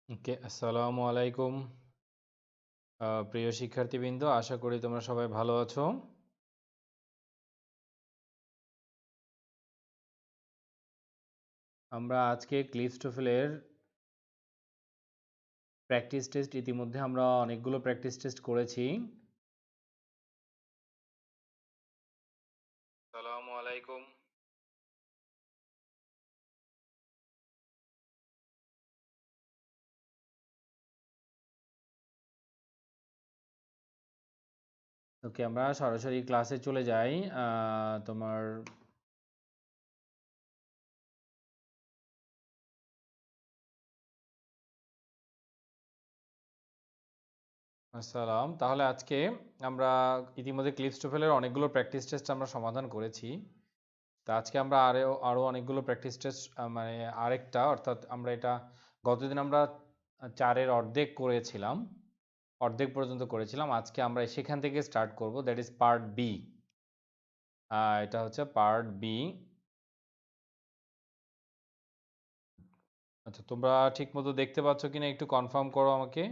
ওকে, আসসালামু আলাইকুম। প্রিয় শিক্ষার্থীবৃন্দ, আশা করি তোমরা সবাই ভালো আছো। আমরা আজকে ক্লিফটোফেলের প্র্যাকটিস টেস্ট ইতিমধ্যে আমরা অনেকগুলো প্র্যাকটিস টেস্ট করেছি। আসসালামু আলাইকুম। ওকে, আমরা সরাসরি ক্লাসে চলে যাই। তোমার আসসালাম। তাহলে আজকে আমরা ইতিমধ্যে ক্লিফটোফেলের অনেকগুলো প্র্যাকটিস টেস্ট আমরা সমাধান করেছি। তা আজকে আমরা আরও অনেকগুলো প্র্যাকটিস টেস্ট, মানে আরেকটা, অর্থাৎ আমরা এটা গতদিন আমরা 4-এর অর্ধেক করেছিলাম, অর্ধেক পর্যন্ত করেছিলাম। আজকে আমরা সেখান থেকে স্টার্ট করব, দ্যাট ইজ পার্ট বি। এটা হচ্ছে পার্ট বি। আচ্ছা, তোমরা ঠিক মতো দেখতে পাচ্ছ কিনা একটু কনফার্ম করো আমাকে।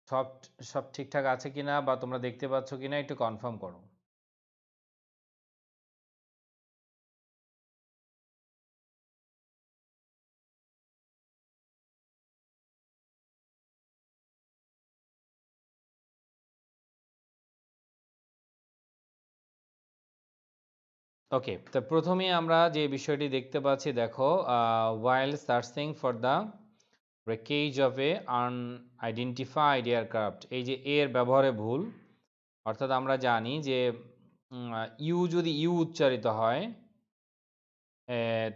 সব সব ঠিকঠাক আছে কিনা বা তোমরা দেখতে পাচ্ছ কিনা একটু কনফার্ম করো। ওকে, তো প্রথমে আমরা যে বিষয়টি দেখতে পাচ্ছি, দেখো, while searching for the wreckage of a unidentified aircraft, এই যে এর ব্যবহারে ভুল, অর্থাৎ আমরা জানি যে ইউ যদি ইউ উচ্চারিত হয়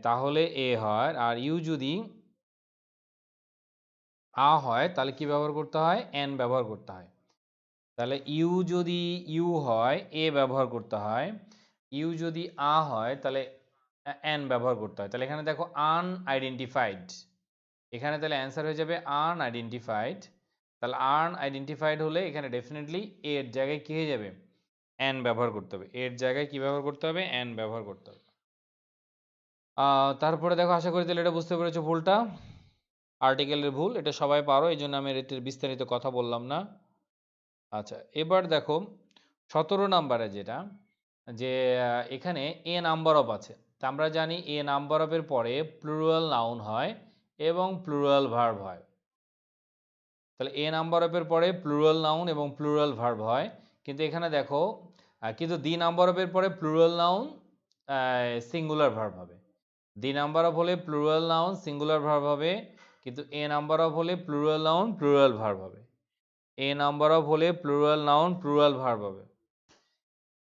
তাহলে এ হয়, আর ইউ যদি আ হয় তাহলে কি ব্যবহার করতে হয়? এন ব্যবহার করতে হয়। তাহলে ইউ যদি ইউ হয় এ ব্যবহার করতে হয়, ইউ যদি আ হয় তাহলে এন ব্যবহার করতে হয়। তাহলে এখানে দেখো আনআইডেন্টিফাইড, এখানে তাহলে অ্যান্সার হয়ে যাবে আনআইডেন্টিফাইড। তাহলে আনআইডেন্টিফাইড হলে এখানে ডেফিনেটলি এর জায়গায় কী হয়ে যাবে? এন ব্যবহার করতে হবে। এর জায়গায় কি ব্যবহার করতে হবে? এন ব্যবহার করতে হবে। তারপরে দেখো, আশা করি তাহলে এটা বুঝতে পেরেছো ভুলটা, আর্টিকেলের ভুল। এটা সবাই পারো, এই জন্য আমি এর বিস্তারিত কথা বললাম না। আচ্ছা, এবার দেখো 17 নাম্বারে যেটা, যে এখানে এ নাম্বার অফ আছে। তা আমরা জানি এ নাম্বার অফের পরে প্লুরাল নাউন হয় এবং প্লুরাল ভার্ব হয়। তাহলে এ নাম্বার অফের পরে প্লুরাল নাউন এবং প্লুরাল ভার্ব হয়, কিন্তু এখানে দেখো কিন্তু দি নাম্বার অফের পরে প্লুরাল নাউন সিঙ্গুলার ভার্ব হবে। দি নাম্বার অফ হলে প্লুরাল নাউন সিঙ্গুলার ভার্ব হবে, কিন্তু এ নাম্বার অফ হলে প্লুরাল নাউন প্লুরাল ভার্ব হবে। এ নাম্বার অফ হলে প্লুরাল নাউন প্লুরাল ভার্ব হবে।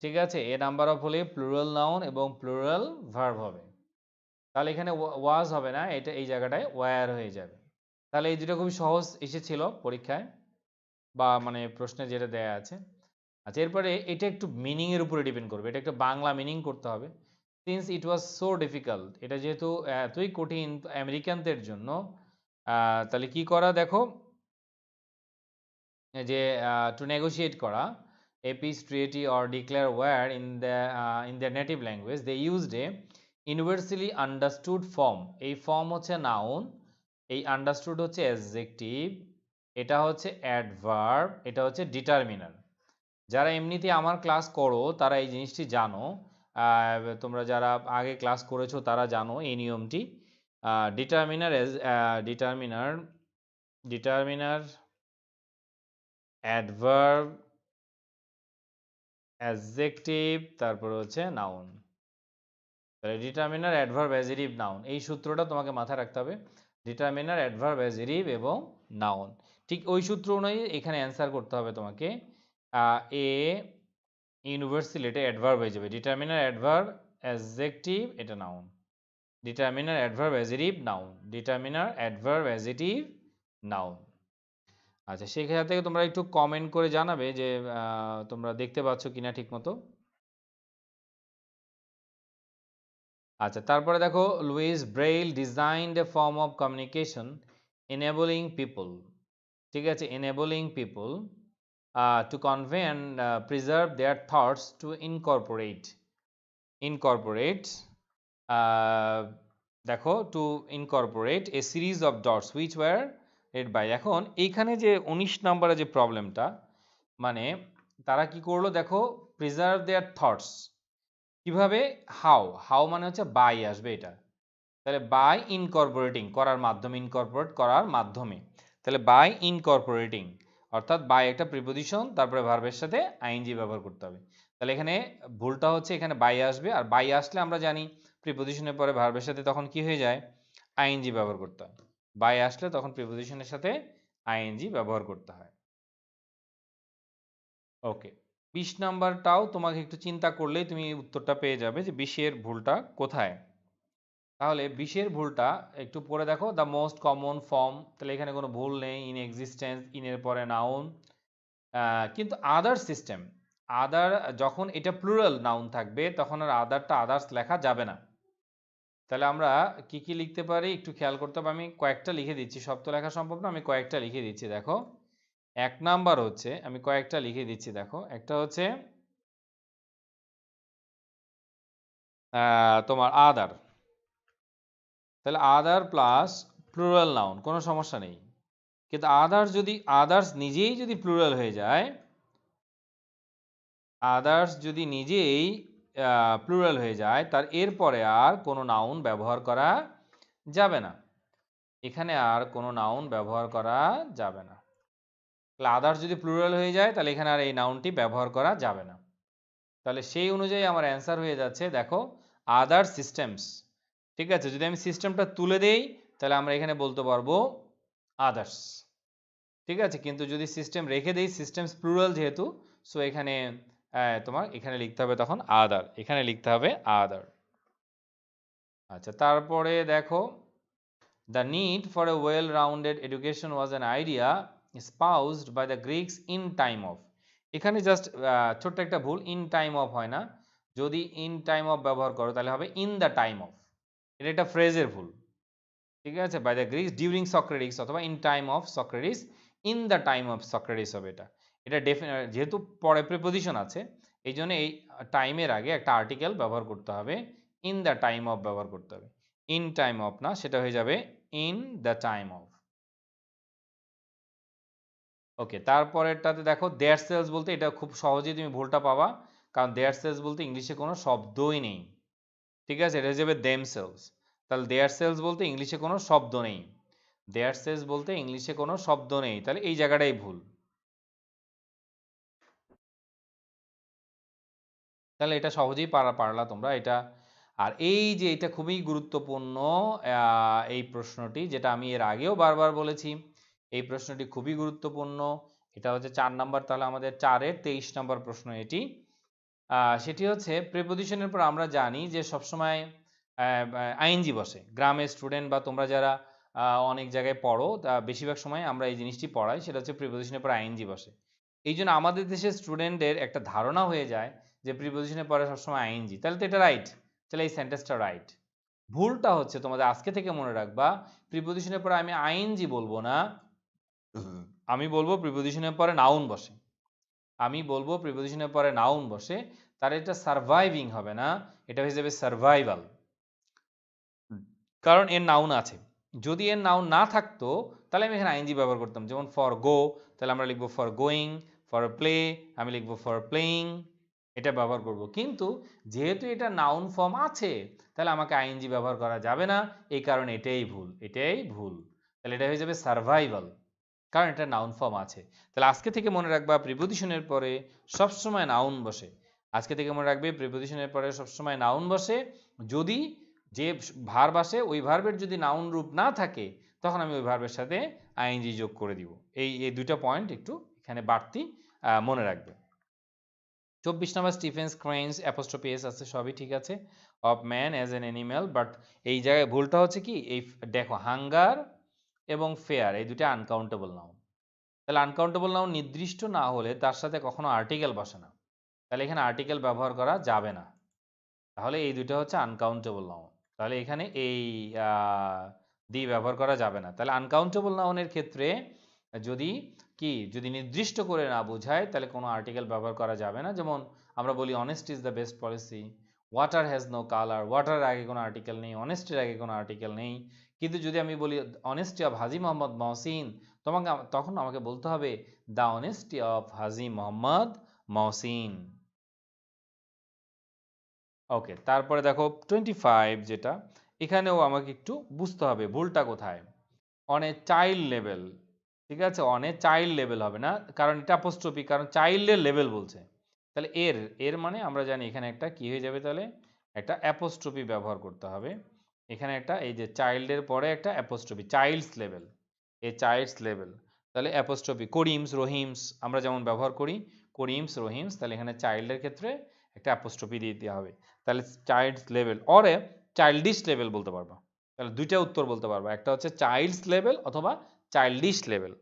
ঠিক আছে, এ নাম্বার অফ হলে প্লুরাল নাউন এবং প্লুরাল ভার্ব হবে। তাহলে এখানে ওয়াজ হবে না, এটা এই জায়গাটায় ওয়্যার হয়ে যাবে। তাহলে এই দুটো খুবই সহজ এসেছিল পরীক্ষায়, বা মানে প্রশ্নে যেটা দেয়া আছে। আচ্ছা, এরপরে এটা একটু মিনিংয়ের উপরে ডিপেন্ড করবে, এটা একটু বাংলা মিনিং করতে হবে। Since it was so difficult, এটা যেহেতু এতই কঠিন আমেরিকানদের জন্য, তাহলে কি করা দেখো, যে টু নেগোশিয়েট করা a peace treaty or declare war in their native language, they used a universally understood form. এই ফর্ম হচ্ছে নাউন, এই আন্ডারস্টুড হচ্ছে অ্যাডজেক্টিভ, এটা হচ্ছে অ্যাডভার্ব, এটা হচ্ছে ডিটারমিনার। যারা এমনিতে আমার ক্লাস করো তারা এই জিনিসটি জানো, তোমরা যারা আগে ক্লাস করেছো তারা জানো এই নিয়মটি। Determiner determiner determiner adverb, adjective, তারপর হচ্ছে নাউন। তাহলে ডিটারমিনার, অ্যাডভার্ব, অ্যাডজেক্টিভ, নাউন, এই সূত্রটা তোমাকে মাথায় রাখতে হবে। ডিটারমিনার, অ্যাডভার্ব, অ্যাডজেক্টিভ এবং নাউন। ঠিক ওই সূত্র অনুযায়ী এখানে অ্যান্সার করতে হবে তোমাকে। এ ইউনিভার্সাল, এটা অ্যাডভার্ব হয়ে যাবে। ডিটারমিনার, অ্যাডভার্ব, অ্যাডজেক্টিভ, এটা noun. Determiner, adverb, adjective, noun. Determiner, adverb, adjective, noun. আচ্ছা, সেখান থেকে তোমরা একটু কমেন্ট করে জানাবে যে তোমরা দেখতে পাচ্ছ কিনা ঠিক মতো। আচ্ছা, তারপরে দেখো, Louis Braille designed a form of communication enabling people, ঠিক আছে, enabling people to convey and preserve their thoughts to incorporate incorporate দেখো to incorporate a series of dots which were read by. এখন এইখানে যে 19 নম্বরে যে প্রবলেমটা, মানে তারা কি করলো দেখো, প্রিজার্ভ দেয়ার থটস কিভাবে, হাউ মানে হচ্ছে বাই আসবে এটা, তাহলে বাই ইনকর্পোরেটিং করার মাধ্যমে, ইনকর্পোরেট করার মাধ্যমে, তাহলে বাই ইনকর্পোরেটিং অর্থাৎ বাই একটা প্রিপোজিশন তারপরে ভার্বের সাথে আইএনজি ব্যবহার করতে হবে। তাহলে এখানে ভুলটা হচ্ছে এখানে বাই আসবে, আর বাই আসলে আমরা জানি প্রিপোজিশনের পরে ভার্বের সাথে তখন কি হয়ে যায়, আইএনজি ব্যবহার করতে হয়। বাই আসলে তখন প্রিপোজিশনের সাথে আইএনজি ব্যবহার করতে হয়। ওকে, 20 নাম্বারটাও তোমাকে একটু চিন্তা করলেই তুমি উত্তরটা পেয়ে যাবে যে 20-এর ভুলটা কোথায়। তাহলে 20-এর ভুলটা একটু পড়ে দেখো, দ্য মোস্ট কমন ফর্ম, তাহলে এখানে কোনো ভুল নেই, ইন এক্সিস্টেন্স, ইনের পরে নাউন, কিন্তু আদার সিস্টেম, আদার যখন এটা প্লুরাল নাউন থাকবে তখন আর আদারটা আদার্স লেখা যাবে না। তাহলে আমরা কি কি লিখতে পারি একটু খেয়াল করতে হবে, আমি কয়েকটা লিখে দিচ্ছি, সব তো লেখা সম্ভব না, আমি কয়েকটা লিখে দিচ্ছি। দেখো 1 নাম্বার হচ্ছে, আমি কয়েকটা লিখে দিচ্ছি, দেখো একটা হচ্ছে তোমার আদার, তাহলে আদার প্লাস প্লুরাল নাউন কোনো সমস্যা নেই, কিন্তু আদার্স যদি, আদার্স নিজেই যদি প্লুরাল হয়ে যায়, আদার্স যদি নিজেই প্লুরাল হয়ে যায়, তার এরপরে আর কোনো নাউন ব্যবহার করা যাবে না, এখানে আর কোনো নাউন ব্যবহার করা যাবে না। তাহলে আদার্স যদি প্লুরাল হয়ে যায় তাহলে এখানে আর এই নাউনটি ব্যবহার করা যাবে না। তাহলে সেই অনুযায়ী আমার অ্যান্সার হয়ে যাচ্ছে দেখো আদার সিস্টেমস। ঠিক আছে, যদি আমি সিস্টেমটা তুলে দেই তাহলে আমরা এখানে বলতে পারবো আদার্স। ঠিক আছে, কিন্তু যদি সিস্টেম রেখে দেই, সিস্টেমস প্লুরাল যেহেতু, সো এখানে তোমার এখানে লিখতে হবে তখন আদার, এখানে লিখতে হবে আদার। আচ্ছা, তারপরে দেখো the need for a well rounded education was an idea espoused by the Greeks in time of। এখানে জাস্ট ছোট্ট একটা ভুল, ইন টাইম অফ হয় না, যদি ইন টাইম অফ ব্যবহার করো তাহলে হবে ইন দ্য টাইম অফ, এটা একটা ফ্রেজের ভুল। ঠিক আছে, by the Greeks during Socrates অথবা in time of Socrates, in the time of Socrates হবে এটা। এটা যেহেতু পরে প্রিপোজিশন আছে এই জন্য এই টাইমের আগে একটা আর্টিকেল ব্যবহার করতে হবে, ইন দ্য টাইম অফ ব্যবহার করতে হবে, ইন টাইম অফ না, সেটা হয়ে যাবে ইন দ্য টাইম অফ। ওকে, তারপরেরটাতে দেখো দেয়ার সেলস বলতে, এটা খুব সহজেই তুমি ভুলটা পাবা, কারণ দেয়ার সেলস বলতে ইংলিশে কোনো শব্দই নেই। ঠিক আছে, এটা হয়ে যাবে দেম সেলস। তাহলে দেয়ার সেলস বলতে ইংলিশে কোনো শব্দ নেই, দেয়ার সেলস বলতে ইংলিশে কোনো শব্দ নেই, তাহলে এই জায়গাটাই ভুল। তাহলে এটা সহজেই পারলা তোমরা এটা। আর এই যে এটা খুবই গুরুত্বপূর্ণ এই প্রশ্নটি, যেটা আমি এর আগেও বারবার বলেছি, এই প্রশ্নটি খুবই গুরুত্বপূর্ণ। এটা হচ্ছে 4 নাম্বার, তাহলে আমাদের 4-এর 23 নাম্বার প্রশ্ন এটি। সেটি হচ্ছে প্রিপোজিশনের পর আমরা জানি যে সবসময় আইএনজি বসে। গ্রামের স্টুডেন্ট বা তোমরা যারা অনেক জায়গায় পড়ো, বেশিরভাগ সময় আমরা এই জিনিসটি পড়াই, সেটা হচ্ছে প্রিপোজিশনের পর আইএনজি বসে। এই জন্য আমাদের দেশের স্টুডেন্টদের একটা ধারণা হয়ে যায় যে প্রিপোজিশনের পরে সবসময় আইএনজি, তাহলে তো এটা রাইট, তাহলে এই সেন্টেন্সটা রাইট। ভুলটা হচ্ছে, তোমাদের আজকে থেকে মনে রাখবা, প্রিপোজিশনের পরে আমি আইএনজি বলবো না, আমি বলবো প্রিপোজিশনের পরে নাউন বসে, আমি বলবো প্রিপোজিশনের পরে নাউন বসে, তার এটা সারভাইভিং হবে না, এটা হয়ে যাবে সারভাইভাল, কারণ এর নাউন আছে। যদি এর নাউন না থাকতো তাহলে আমি এখানে আইএনজি ব্যবহার করতাম, যেমন ফর গো, তাহলে আমরা লিখবো ফর গোয়িং, ফর প্লে আমি লিখবো ফর প্লেইং, এটা ব্যবহার করব। কিন্তু যেহেতু এটা নাউন ফর্ম আছে তাহলে আমাকে আইএনজি ব্যবহার করা যাবে না, এই কারণে এটাই ভুল, এটাই ভুল। তাহলে এটা হয়ে যাবে সারভাইভাল, কারণ এটা নাউন ফর্ম আছে। তাহলে আজকে থেকে মনে রাখবা প্রিপোজিশনের পরে সবসময় নাউন বসে, আজকে থেকে মনে রাখবে প্রিপোজিশনের পরে সবসময় নাউন বসে। যদি যে ভার্ব আসে ওই ভার্বের যদি নাউন রূপ না থাকে তখন আমি ওই ভার্বের সাথে আইএনজি যোগ করে দিব। এই এই দুইটা পয়েন্ট একটু এখানে বাড়তি মনে রাখবে। 24 নম্বর স্টিফেন্স ক্রেন্স অ্যাপোস্ট্রফি এস আছে, সবই ঠিক আছে, of man as an animal, but এই জায়গায় ভুলটা হচ্ছে কি, এই দেখো হাঙ্গার এবং ফেয়ার এই দুটো আনকাউন্টেবল নাউন, তাহলে আনকাউন্টেবল নাউন নির্দিষ্ট না হলে তার সাথে কখনো আর্টিকেল বসে না, তাহলে এখানে আর্টিকেল ব্যবহার করা যাবে না, তাহলে এই দুটো হচ্ছে আনকাউন্টেবল নাউন, তাহলে এখানে এই দি ব্যবহার করা যাবে না। তাহলে আনকাউন্টেবল নাউনের ক্ষেত্রে যদি যদি নির্দিষ্ট করে না বোঝায় তাহলে কোনো আর্টিকেল ব্যবহার করা যাবে না, যেমন আমরা বলি honest is the best policy, water has no colour, water আগে কোনো আর্টিকেল নেই, অনেস্টির আগে কোনো আর্টিকেল নেই। কিন্তু যদি আমি বলি অনেস্টি অফ হাজি মোহাম্মদ মহসিন, তখন আমাকে বলতে হবে the honesty of Haji Mohammad Mohsin. ওকে, তারপরে দেখো 25 যেটা, এখানেও আমাকে একটু বুঝতে হবে ভুলটা কোথায়। অন এ চাইল্ড লেভেল, ঠিক আছে, অন এ চাইল্ড লেভেল হবে না, কারণ এটা অ্যাপোস্ট্রফি, কারণ চাইল্ডের লেভেল বলছে। তাহলে এর এর মানে আমরা জানি এখানে একটা কি হয়ে যাবে, তাহলে একটা অ্যাপোস্ট্রফি ব্যবহার করতে হবে। এখানে একটা এই যে চাইল্ডের পরে একটা অ্যাপোস্ট্রফি, চাইল্ডস লেভেল, এই চাইল্ডস লেভেল, তাহলে অ্যাপোস্ট্রফি করিমস রহিমস আমরা যেমন ব্যবহার করি, করিমস রহিমস, তাহলে এখানে চাইল্ডের ক্ষেত্রে একটা অ্যাপোস্ট্রফি দিয়ে দেওয়া হবে। তাহলে চাইল্ডস লেভেল অরে চাইল্ডিশ লেভেল বলতে পারবা। তাহলে দুইটা উত্তর বলতে পারবো, একটা হচ্ছে চাইল্ডস লেভেল অথবা চাইল্ডিশ লেভেল।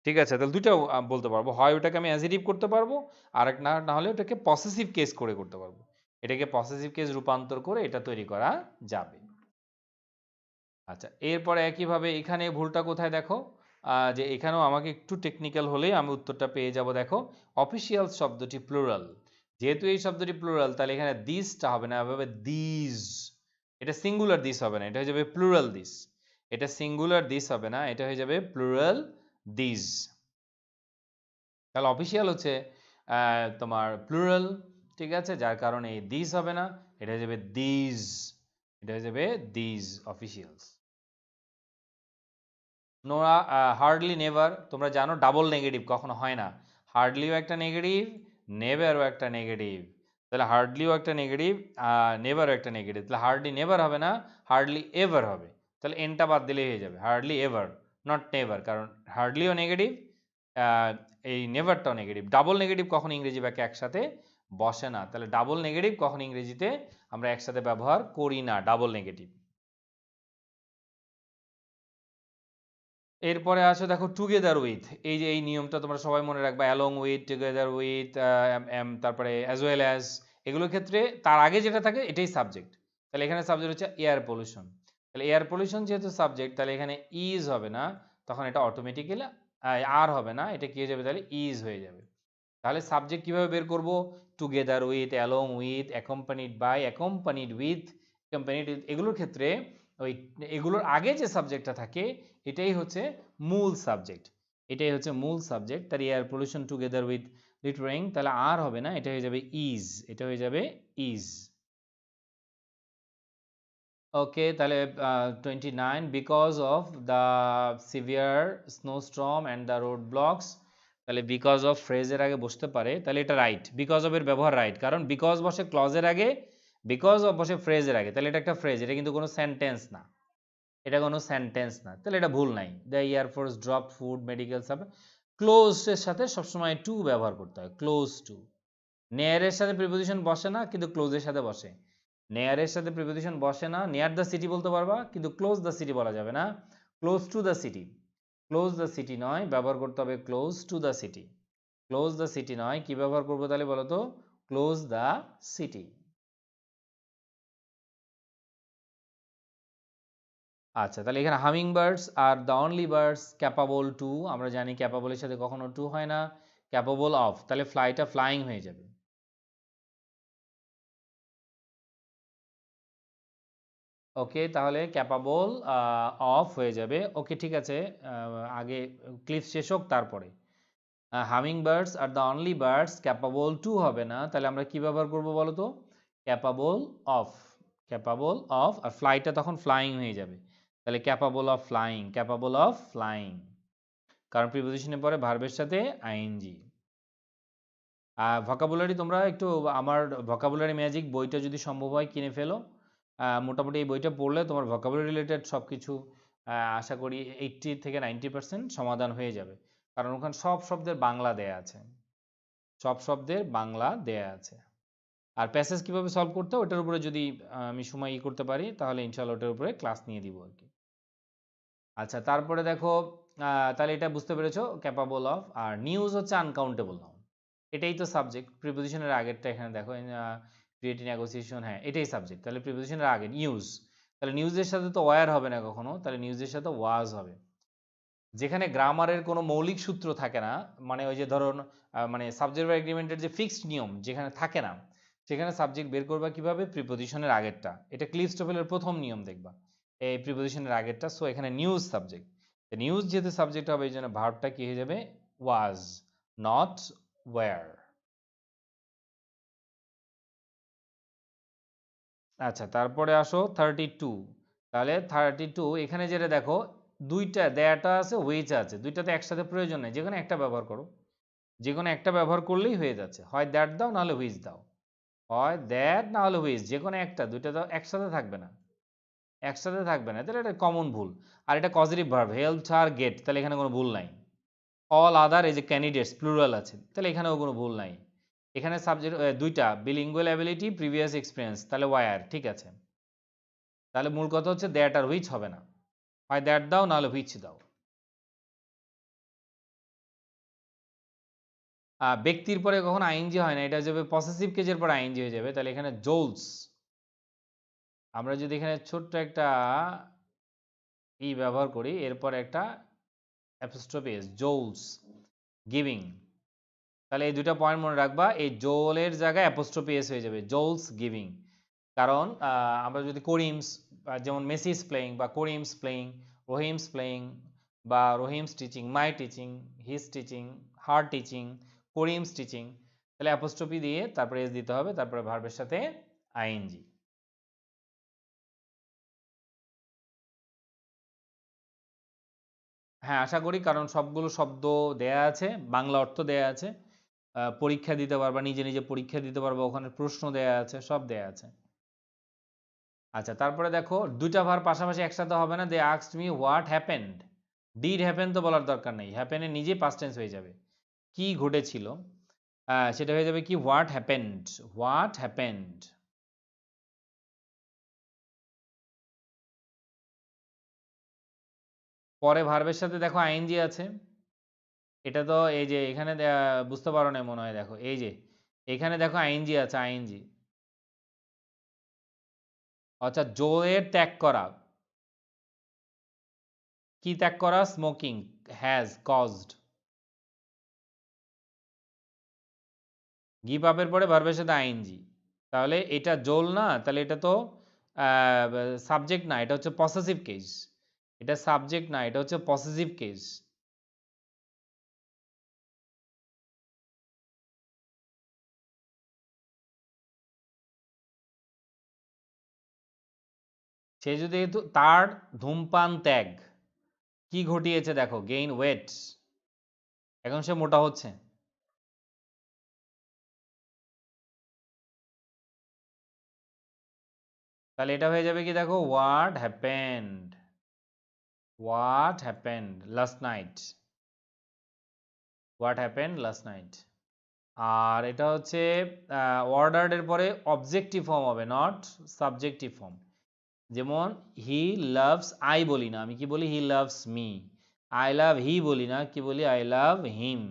ঠিক আছে, তাহলে দুইটাও বলতে পারবো, হয় ওটাকে আমি অ্যাজিটিভ করতে পারবো, আর না হলে ওটাকে পসেসিভ কেস করে করতে পারবো। এটাকে পসেসিভ কেস রূপান্তর করে এটা তৈরি করা যাবে। আচ্ছা, এরপরে একইভাবে এখানে ভুলটা কোথায় দেখো, যে এখানেও আমাকে একটু টেকনিক্যাল হলেই আমি উত্তরটা পেয়ে যাব। দেখো অফিসিয়াল শব্দটি প্লুরাল, যেহেতু এই শব্দটি প্লুরাল তাহলে এখানে দিসটা হবে না, হবে দিস। এটা সিঙ্গুলার দিস হবে না, এটা হয়ে যাবে প্লুরাল দিস। এটা সিঙ্গুলার দিস হবে না, এটা হয়ে যাবে প্লুরাল দিস। তাহলে অফিসিয়াল হচ্ছে তোমার প্লুরাল, ঠিক আছে, যার কারণে এই দিস হবে না, এটা হয়ে যাবে দিস, এটা হয়ে যাবে this officials. Nora hardly never, তোমরা জানো ডাবল নেগেটিভ কখনো হয় না, হার্ডলিও একটা নেগেটিভ, নেভারও একটা নেগেটিভ। তাহলে হার্ডলিও একটা নেগেটিভ, নেভারও একটা নেগেটিভ, তাহলে হার্ডলি নেভার হবে না, হার্ডলি এভার হবে। তাহলে এনটা বাদ দিলেই হয়ে যাবে হার্ডলি এভার, নট নেভার, কারণ হার্ডলিও নেগেটিভ, এই নেভারটাও নেগেটিভ। ডাবল নেগেটিভ কখনো ইংরেজি বাক্যে একসাথে বসে না, তাহলে ডাবল নেগেটিভ কখনো ইংরেজিতে আমরা একসাথে ব্যবহার করি না, ডাবল নেগেটিভ। এরপরে আসো দেখো টুগেদার উইথ, এই যে এই নিয়মটা তোমরা সবাই মনে রাখবা, অ্যালং উইথ, টুগেদার উইথ, তারপরে অ্যাজ ওয়েল অ্যাজ, এগুলোর ক্ষেত্রে তার আগে যেটা থাকে এটাই সাবজেক্ট। তাহলে এখানে সাবজেক্ট হচ্ছে এয়ার পলিউশন, তাহলে এয়ার পলিউশন যেহেতু সাবজেক্ট, তাহলে এখানে ইজ হবে না, তখন এটা অটোমেটিক্যালি আর হবে না, এটা কি হয়ে যাবে, তাহলে ইজ হয়ে যাবে। তাহলে সাবজেক্ট কিভাবে বের করব, together with, along with, accompanied by, accompanied with, accompanied with, এগুলোর ক্ষেত্রে ওই এগুলোর আগে যে সাবজেক্টটা থাকে এটাই হচ্ছে মূল সাবজেক্ট, এটাই হচ্ছে মূল সাবজেক্ট। তার air pollution together with littering, তাহলে আর হবে না, এটা হয়ে যাবে ইজ, এটা হয়ে যাবে ইজ। ওকে, তাহলে 29 because of the severe snowstorm and the road blocks, তাহলে বিকজ অফ ফ্রেজের আগে বসতে পারে, তাহলে এটা রাইট, বিকজ অফ এর ব্যবহার রাইট, কারণ বিকজ বসে ক্লজের আগে, বিকজ অফ বসে ফ্রেজের আগে, তাহলে এটা একটা ফ্রেজ, এটা কিন্তু কোনো সেন্টেন্স না, এটা কোনো সেন্টেন্স না, তাহলে এটা ভুল নাই। The air force drop food medical sub, close এর সাথে সবসময় টু ব্যবহার করতে হয়, ক্লোজ টু। নেয়ারের সাথে প্রিপোজিশন বসে না, কিন্তু ক্লোজের সাথে বসে। নেয়ারের সাথে প্রিপোজিশন বসে না, নিয়ার দ্য সিটি বলতে পারবা, কিন্তু ক্লোজ দ্য সিটি বলা যাবে না, close to the city, close the city নয়, ব্যবহার করতে হবে close to the city, close the city নয়, কি ব্যবহার করবো তাহলে বলো তো, ক্লোজ দ্য সিটি। আচ্ছা, তাহলে এখানে humming birds are the only birds capable to, আমরা জানি ক্যাপাবলের সাথে কখনো টু হয় না, ক্যাপাবল অফ, তাহলে ফ্লাইটা ফ্লাইং হয়ে যাবে। ওকে, তাহলে ক্যাপাবল অফ হয়ে যাবে। ওকে, ঠিক আছে, আগে ক্লিপ শেষ হোক তারপরে। Humming birds are the only birds capable to হবে না, তাহলে আমরা কি ব্যবহার করবো বলো তো, ক্যাপাবল অফ, ক্যাপাবল অফ, আর ফ্লাইটটা তখন ফ্লাইং হয়ে যাবে, তাহলে capable of flying, capable of flying, কারণ প্রিপোজিশনের পরে ভার্বের সাথে আইএনজি। ভোকাবুলারি তোমরা একটু আমার ভোকাবুলারি ম্যাজিক বইটা যদি সম্ভব হয় কিনে ফেলো, মোটামুটি এই বইটা পড়লে তোমার ভোকাবুলারি রিলেটেড সব কিছু আশা করি 80 থেকে 90% সমাধান হয়ে যাবে, কারণ ওখানে সব শব্দের বাংলা দেয়া আছে, সব শব্দের বাংলা দেয়া আছে। আর প্যাসেজ কিভাবে সলভ করতে হয় ওটার উপরে যদি আমি সময় করতে পারি তাহলে ইনশাআল্লাহ ওটার উপরে ক্লাস নিয়ে দিব আর কি। আচ্ছা, তারপরে দেখো তাহলে এটা বুঝতে পেরেছো ক্যাপাবল অফ, আর নিউজ হচ্ছে আনকাউন্টেবল নাউন, এটাই তো সাবজেক্ট, প্রিপোজিশনের আগেরটা এখানে দেখো ক্রিয়েটিভ নেগোসিয়েশন, হ্যাঁ এটাই সাবজেক্ট, তাহলে প্রিপোজিশনের আগে নিউজ, তাহলে নিউজের সাথে তো ওয়ার হবে না কখনো, তাহলে নিউজের সাথে ওয়াজ হবে। যেখানে গ্রামারের কোনো মৌলিক সূত্র থাকে না, মানে ওই যে ধরুন মানে সাবজেক্ট এগ্রিমেন্টের যে ফিক্সড নিয়ম যেখানে থাকে না, সেখানে সাবজেক্ট বের করবা কিভাবে? প্রিপোজিশনের আগেরটা। এটা ক্লিস্টোফেলের প্রথম নিয়ম দেখবা, এই প্রিপোজিশনের আগেরটা। সো এখানে নিউজ সাবজেক্ট, নিউজ যেহেতু সাবজেক্ট হবে এই জন্য ভার্বটা কি হয়ে যাবে? ওয়াজ, নট ওয়্যার। আচ্ছা, তারপরে আসো 32। তাহলে 32 এখানে যেটা দেখো, দুইটা দেয়াটা আছে, হুইচ আছে, দুইটাতে একসাথে প্রয়োজন নেই, যে কোনো একটা ব্যবহার করো, যে কোনো একটা ব্যবহার করলেই হয়ে যাচ্ছে। হয় দ্যাট দাও, নাহলে হুইচ দাও, হয় দ্যাট না হলে হুইচ, যে কোনো একটা, দুইটা তো একসাথে থাকবে না, একসাথে থাকবে না, তাহলে এটা কমন ভুল। আর এটা পজিটিভ ভার্ব, হেল্প আর গেট, তাহলে এখানে কোনো ভুল নাই। অল আদার, এই যে ক্যান্ডিডেটস প্লুরাল আছে, তাহলে এখানেও কোনো ভুল নাই। এখানে সাবজেক্ট দুইটা, বিলিঙ্গুয়াল অ্যাবিলিটি, প্রিভিয়াস এক্সপিরিয়েন্স, তাহলে ওয়ার, ঠিক আছে। তাহলে মূল কথা হচ্ছে দ্যাট আর হুইচ হবে না, হয় দ্যাট দাও নাহলে হুইচ দাও। ব্যক্তির পরে কখন আইএনজি হয় না, এটা যাবে পসেসিভ কেজের পর আইএনজি হয়ে যাবে। তাহলে এখানে জোলস, আমরা যদি এখানে ছোট্ট একটা ব্যবহার করি, এরপর একটা অ্যাপোস্ট্রফি এস, জোলস গিভিং, তাহলে এই দুটো পয়েন্ট মনে রাখবা, এই জোলের জায়গায় অ্যাপোস্ট্রফি এস হয়ে যাবে, জোলস গিভিং। কারণ আমরা যদি করিমস, যেমন মেসিস প্লেয়িং বা করিমস প্লেয়িং, রহিমস প্লেয়িং, বা রহিমস টিচিং, মাই টিচিং, হিজ টিচিং, হার টিচিং, করিমস টিচিং, তাহলে অ্যাপোস্ট্রফি দিয়ে তারপরে এস দিতে হবে, তারপরে ভার্বের সাথে আইএনজি। হ্যাঁ, আশা করি, কারণ সবগুলো শব্দ দেয়া আছে, বাংলা অর্থ দেয়া আছে, পরীক্ষা দিতে পারবা, নিজে নিজে পরীক্ষা দিতে পারবা, ওখানে প্রশ্ন দেয়া আছে, সব দেয়া আছে। আচ্ছা, তারপরে দেখো দুইটা ভার পাশাপাশি একসাথে হবে না। They asked me what happened, did happen তো বলার দরকার নেই, হ্যাপেনে নিজে পাস্ট টেন্স হয়ে যাবে, কি ঘটেছিল, সেটা হয়ে যাবে কি, হোয়াট হ্যাপেন্ড, হোয়াট হ্যাপেন্ড। পরে ভার্বের সাথে দেখো আইএনজি আছে, এটা তো এই যে এখানে বুঝতে পারো না মনে হয়, দেখো এই যে এখানে দেখো আইএনজি আছে, আইএনজি। আচ্ছা, জোয়ের ত্যাগ করা, কি ত্যাগ করা? Smoking, has caused. গিভ আপের পরে ভার্বের সাথে আইএনজি, তাহলে এটা জোল না, তাহলে এটা তো সাবজেক্ট না, এটা হচ্ছে পসেসিভ কেস। এটা সাবজেক্ট না, এটা হচ্ছে পসেসিভ কেস। সে যদি তার ধূমপান ত্যাগ কি ঘটিয়েছে, দেখো গেইন ওয়েট, এখন সে মোটা হচ্ছে। তাহলে এটা হয়ে যাবে কি, দেখো what happened, what happened last night, what happened last night. আর এটা হচ্ছে অর্ডার্ড এর পরে অবজেক্টিভ ফর্ম হবে, নট সাবজেক্টিভ ফর্ম। যেমন হি লাভস, আই বলি না, আমি কি বলি? He loves me. I love he বলি না, কি বলি? I love him.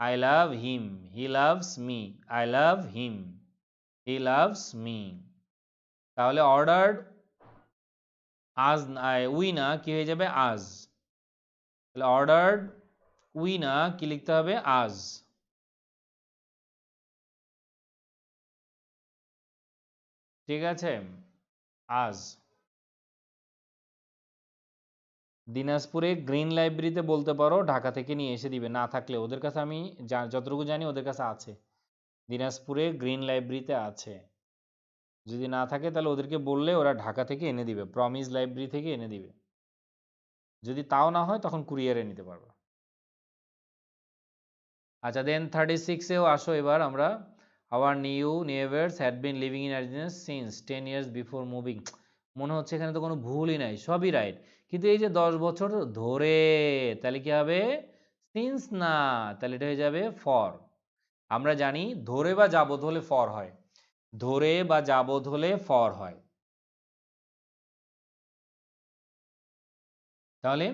I love him, he loves me, I love him, he loves me. তাহলে অর্ডার্ড আজ, উই না, কি হয়ে যাবে? আজ। তাহলে অর্ডার্ড উই না, কি লিখতে হবে? আজ। ঠিক আছে, আজ। দিনাজপুরে গ্রিন লাইব্রেরিতে বলতে পারো ঢাকা থেকে নিয়ে এসে দিবে, না থাকলে ওদের কাছে, আমি যতটুকু জানি ওদের কাছে আছে, দিনাজপুরে গ্রিন লাইব্রেরিতে আছে। যদি না থাকে তাহলে ওদেরকে বললে ওরা ঢাকা থেকে এনে দিবে, প্রমিস লাইব্রেরি থেকে এনে দিবে। যদি তাও না হয় তখন কুরিয়ারে নিতে পারবে। আচ্ছা, দেন 36-এও আসো এবার আমরা। Our new neighbours had been living in Argentina since 10 years before moving. মনে হচ্ছে এখানে তো কোনো ভুলই নাই, সবই রাইট, কিন্তু এই যে 10 বছর ধরে, তাহলে কি হবে? সিন্স না, তাহলে এটা হয়ে যাবে ফর। আমরা জানি ধরে বা যাবত হলে ফর হয়, ধরে বা যাবত হলে ফর হয়। তাহলে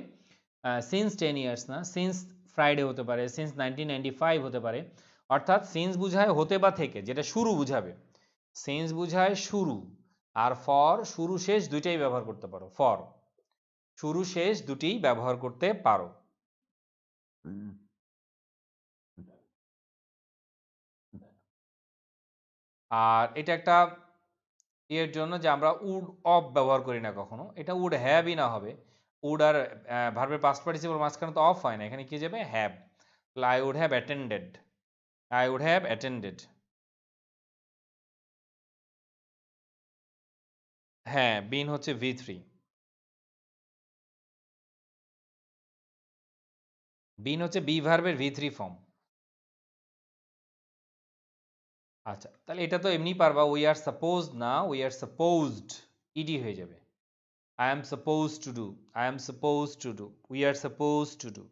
সিন্স 10 ইয়ার্স না, সিন্স ফ্রাইডে হতে পারে, সিন্স 1995 হতে পারে। অর্থাৎ সিন্স বুঝায় হতে বা থেকে, যেটা শুরু বুঝাবে। সিন্স বুঝায় শুরু, আর ফর শুরু শেষ দুইটাই ব্যবহার করতে পারো। ফর শুরু শেষ দুটিই ব্যবহার করতে পারো। আর এটা একটা এর জন্য যে আমরা উড অফ ব্যবহার করি না কখনো, এটা উড হ্যাভই না হবে। উড আর ভার্বের পাস্ট পার্টিসিপল মাঝখানে তো অফ হয় না, এখানে কি যাবে have. I would have attended, I would have attended. হ্যাঁ, বিন হচ্ছে V3। বিন হচ্ছে বি ভার্বের V3 ফর্ম। আচ্ছা, তাহলে এটা তো এমনি পারবা, উই আর সাপোজ না, উই আর সাপোজড, ইডি হয়ে যাবে। I am supposed to do, I am supposed to do, we are supposed to do.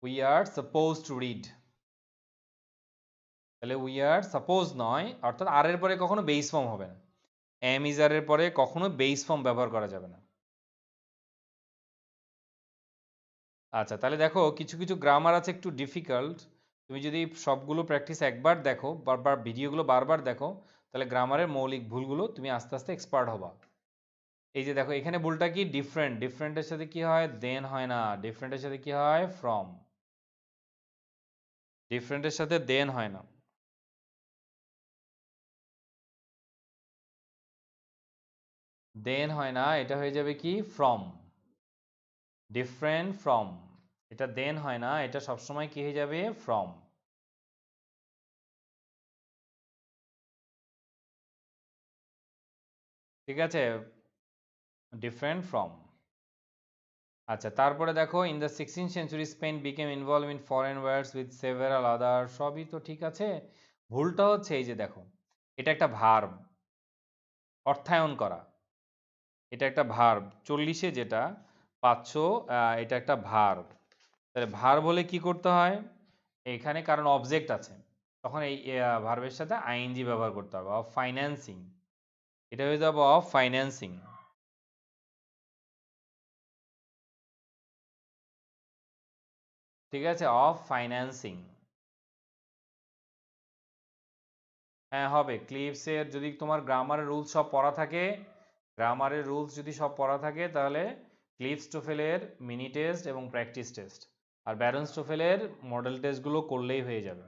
We are supposed to read. তাহলে we are supposed নয়, অর্থাৎ আর এর পরে কখনো বেস ফর্ম হবে না। am is are এর পরে কখনো বেস ফর্ম ব্যবহার করা যাবে না। আচ্ছা, তাহলে দেখো কিছু কিছু গ্রামার আছে একটু ডিফিকাল্ট। তুমি যদি সবগুলো প্র্যাকটিস একবার দেখো, বারবার ভিডিওগুলো বারবার দেখো, তাহলে গ্রামারের মৌলিক ভুলগুলো তুমি আস্তে আস্তে এক্সপার্ট হবা। এই যে দেখো এখানে ভুলটা কি, ডিফারেন্ট, ডিফারেন্টের সাথে কি হয় দেন হয় না, ডিফারেন্টের সাথে কি হয় ফ্রম, ডিফারেন্টের সাথে দেন হয় না। দেন হয় না, এটা হয়ে যাবে কি ফ্রম, ডিফারেন্ট ফ্রম। এটা দেন হয় না, এটা সবসময় কি হয়ে যাবে ফ্রম। ঠিক আছে, ডিফারেন্ট ফ্রম। আচ্ছা, তারপরে দেখো in the 16th century Spain became involve in foreign wars with several other, সবই তো ঠিক আছে। ভুলটা হচ্ছে এই যে দেখো, এটা একটা ভার্ব, অর্থায়ন করা, এটা একটা ভার্ব 40-এ যেটা পাচ্ছ, এটা একটা ভার্ব। তাহলে ভার্ব হলে কি করতে হয় এখানে, কারণ অবজেক্ট আছে, তখন এই ভার্বের সাথে আইএনজি ব্যবহার করতে হবে, অফ ফাইন্যান্সিং, এটা হয়ে যাবে অফ ফাইন্যান্সিং। ঠিক আছে, অফ ফাইন্যান্সিং। হ্যাঁ হবে, ক্লিপসের যদি তোমার গ্রামারের রুলস সব পড়া থাকে, গ্রামারের রুলস যদি সব পড়া থাকে, তাহলে ক্লিপস টোফেলের মিনি টেস্ট এবং প্র্যাকটিস টেস্ট আর ব্যালেন্স টোফেলের মডেল টেস্টগুলো করলেই হয়ে যাবে।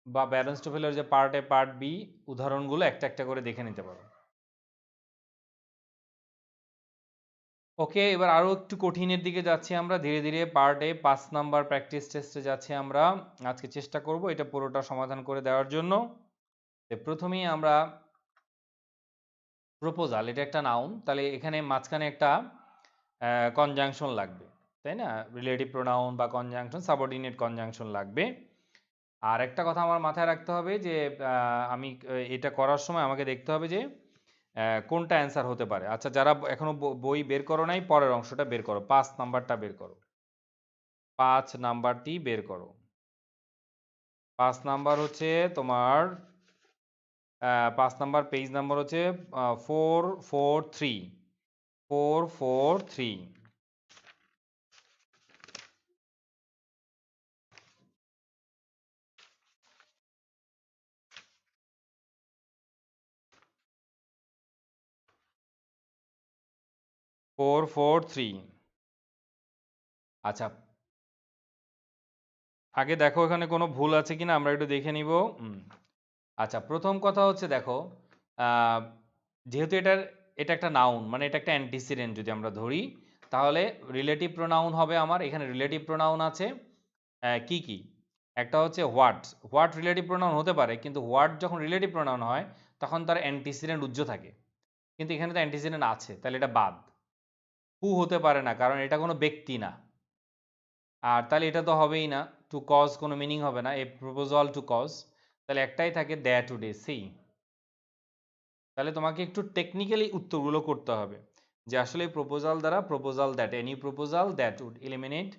বা ব্যালেন্স টোফেলের যে পার্ট এ পার্ট বি উদাহরণগুলো একটা একটা করে দেখে নিতে পারো। ওকে, এবার আরো একটু কঠিনের দিকে যাচ্ছি আমরা ধীরে ধীরে, পার্ট এ 5 নাম্বার প্র্যাকটিস টেস্টে যাচ্ছি আমরা। আজকে চেষ্টা করব এটা পুরোটা সমাধান করে দেওয়ার জন্য। প্রথমেই আমরা প্রপোজাল, এটা একটা নাউন, তাহলে এখানে মাঝখানে একটা কনজাংশন লাগবে, তাই না, রিলেটিভ প্রোনাউন বা কনজাংশন, সাবঅর্ডিনেট কনজাংশন লাগবে। আর একটা কথা আমার মাথায় রাখতে হবে যে আমি এটা করার সময় আমাকে দেখতে হবে যে কোনটা অ্যান্সার হতে পারে। আচ্ছা, যারা এখনো বই বের করো নাই, পরের অংশটা বের করো, 5 নাম্বারটা বের করো, 5 নাম্বারটি বের করো। 5 নাম্বার হচ্ছে তোমার 5 নাম্বার পেজ নাম্বার হচ্ছে 443, 443। 443। আচ্ছা, আগে দেখো এখানে কোনো ভুল আছে কিনা আমরা একটু দেখে নিব। আচ্ছা, প্রথম কথা হচ্ছে দেখো, যেহেতু এটা একটা নাউন, মানে এটা একটা অ্যান্টিসিডেন্ট যদি আমরা ধরি, তাহলে রিলেটিভ প্রোনাউন হবে আমার। এখানে রিলেটিভ প্রোনাউন আছে কি কি, একটা হচ্ছে হোয়াট, হোয়াট রিলেটিভ প্রোনাউন হতে পারে, কিন্তু হোয়াট যখন রিলেটিভ প্রোনাউন হয় তখন তার অ্যান্টিসিডেন্ট উজ্জ থাকে, কিন্তু এখানে তো অ্যান্টিসিডেন্ট আছে, তাহলে এটা বাদ। হু হতে পারে না, কারণ এটা কোনো ব্যক্তি না। আর তাহলে এটা তো হবেই না, টু কজ কোনো মিনিং হবে না, এ প্রপোজাল টু কজ, তাহলে একটাই থাকে দ্যাট টুডে সি। তাহলে তোমাকে একটু টেকনিক্যালি উত্তরগুলো করতে হবে যে আসলে প্রপোজাল দ্বারা, proposal that, any proposal that would eliminate